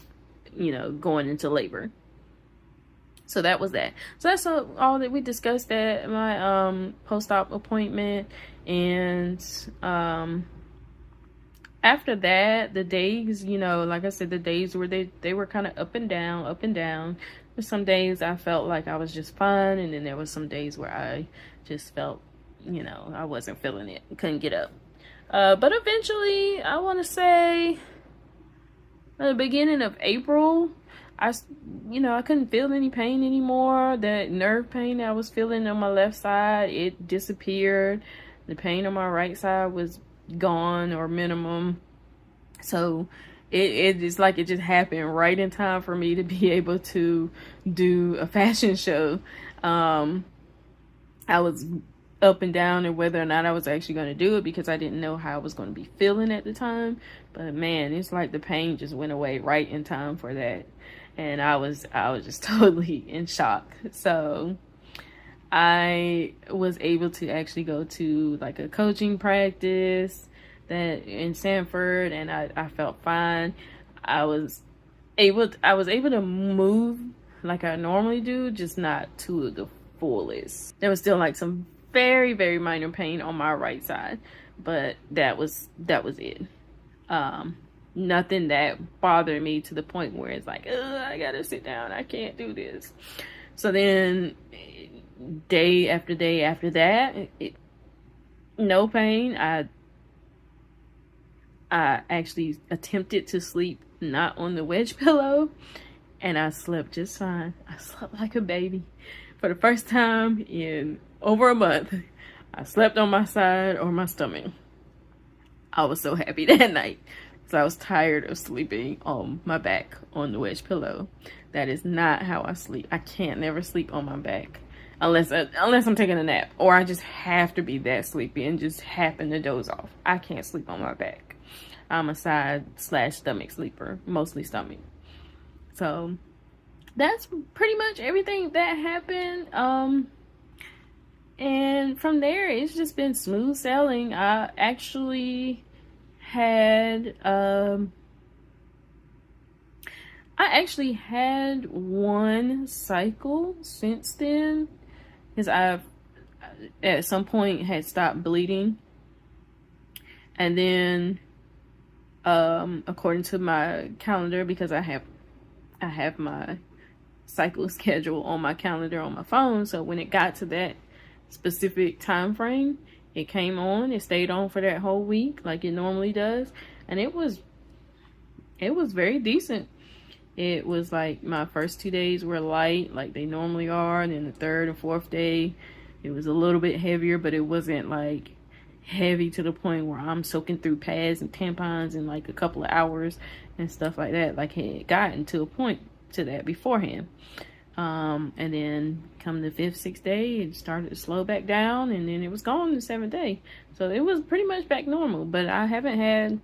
you know, going into labor. So that was that. So that's all that we discussed at my post-op appointment. And after that, the days, you know, like I said, the days where they were kind of up and down, up and down. There's some days I felt like I was just fine, and then there was some days where I just felt, you know, I wasn't feeling it, couldn't get up. But eventually, I want to say at the beginning of April, I couldn't feel any pain anymore. That nerve pain that I was feeling on my left side, it disappeared. The pain on my right side was gone or minimum. So it's like it just happened right in time for me to be able to do a fashion show. I was up and down and whether or not I was actually going to do it because I didn't know how I was going to be feeling at the time. But man, it's like the pain just went away right in time for that. And I was just totally in shock. So I was able to actually go to like a coaching practice that in Sanford, and I felt fine. I was able to move like I normally do, just not to the fullest. There was still like some very, very minor pain on my right side, but that was it. Nothing that bothered me to the point where it's like, I gotta sit down, I can't do this. So then day after day after that, no pain. I actually attempted to sleep not on the wedge pillow, and I slept just fine. I slept like a baby. For the first time in over a month, I slept on my side or my stomach. I was so happy that night. So I was tired of sleeping on my back on the wedge pillow. That is not how I sleep. I can't never sleep on my back unless I'm taking a nap, or I just have to be that sleepy and just happen to doze off. I can't sleep on my back. I'm a side/stomach sleeper, mostly stomach. So that's pretty much everything that happened. And from there, it's just been smooth sailing. I actually had one cycle since then, because I've at some point had stopped bleeding, and then according to my calendar, because I have my cycle schedule on my calendar on my phone, so when it got to that specific time frame, it came on. It stayed on for that whole week like it normally does, and it was very decent. It was like my first 2 days were light like they normally are, and then the third and fourth day it was a little bit heavier, but it wasn't like heavy to the point where I'm soaking through pads and tampons in like a couple of hours and stuff like that. Like it had gotten to a point to that beforehand. And then come the 5th, 6th day, it started to slow back down, and then it was gone the 7th day. So it was pretty much back normal, but I haven't had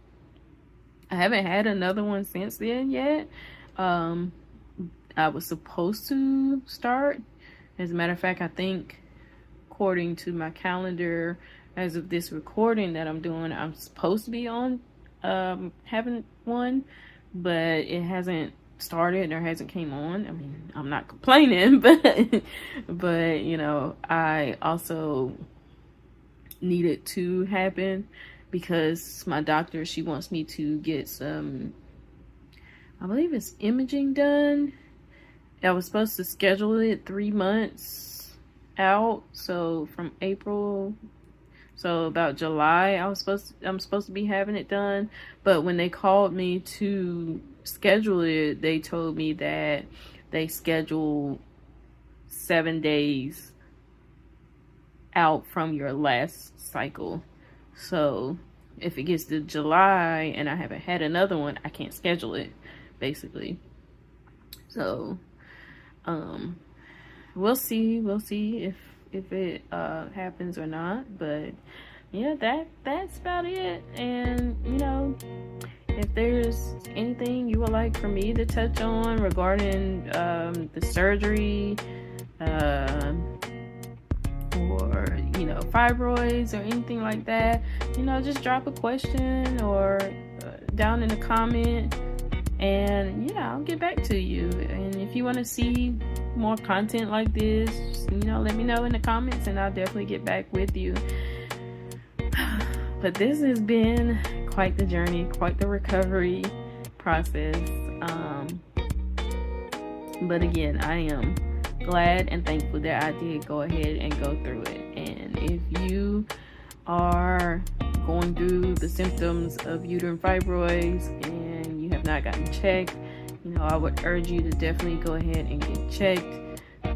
another one since then yet. I was supposed to start. As a matter of fact, I think according to my calendar, as of this recording that I'm doing, I'm supposed to be on having one, but it hasn't started or hasn't came on. I mean, I'm not complaining, but you know, I also need it to happen because my doctor, she wants me to get some, I believe it's imaging done. I was supposed to schedule it 3 months out, so from April, so about July I'm supposed to be having it done. But when they called me to schedule it, they told me that they schedule 7 days out from your last cycle. So if it gets to July and I haven't had another one, I can't schedule it, basically. So we'll see if it happens or not. But yeah, that's about it. And you know, if there's anything you would like for me to touch on regarding the surgery, or fibroids or anything like that, just drop a question or down in the comment, and I'll get back to you. And if you want to see more content like this, let me know in the comments, and I'll definitely get back with you. But this has been quite the journey, quite the recovery process. But again, I am glad and thankful that I did go ahead and go through it. And if you are going through the symptoms of uterine fibroids and you have not gotten checked, I would urge you to definitely go ahead and get checked.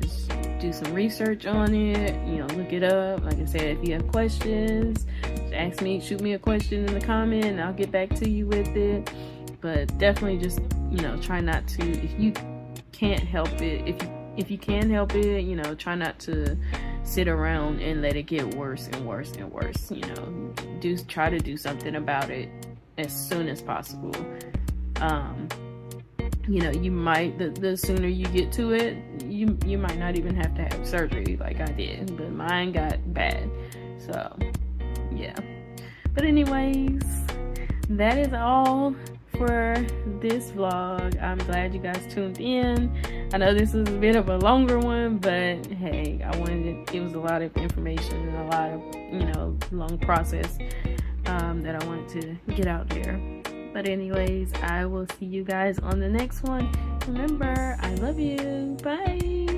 Just do some research on it, look it up. Like I said, if you have questions, ask me, shoot me a question in the comment, and I'll get back to you with it. But definitely just, try not to, if you can't help it, if you can help it, try not to sit around and let it get worse and worse and worse. Try to do something about it as soon as possible. You might, the sooner you get to it, you might not even have to have surgery like I did, but mine got bad. So yeah, but anyways, that is all for this vlog. I'm glad you guys tuned in. I know this was a bit of a longer one, but hey, it was a lot of information and a lot of long process that I wanted to get out there. But anyways, I will see you guys on the next one. Remember, I love you. Bye.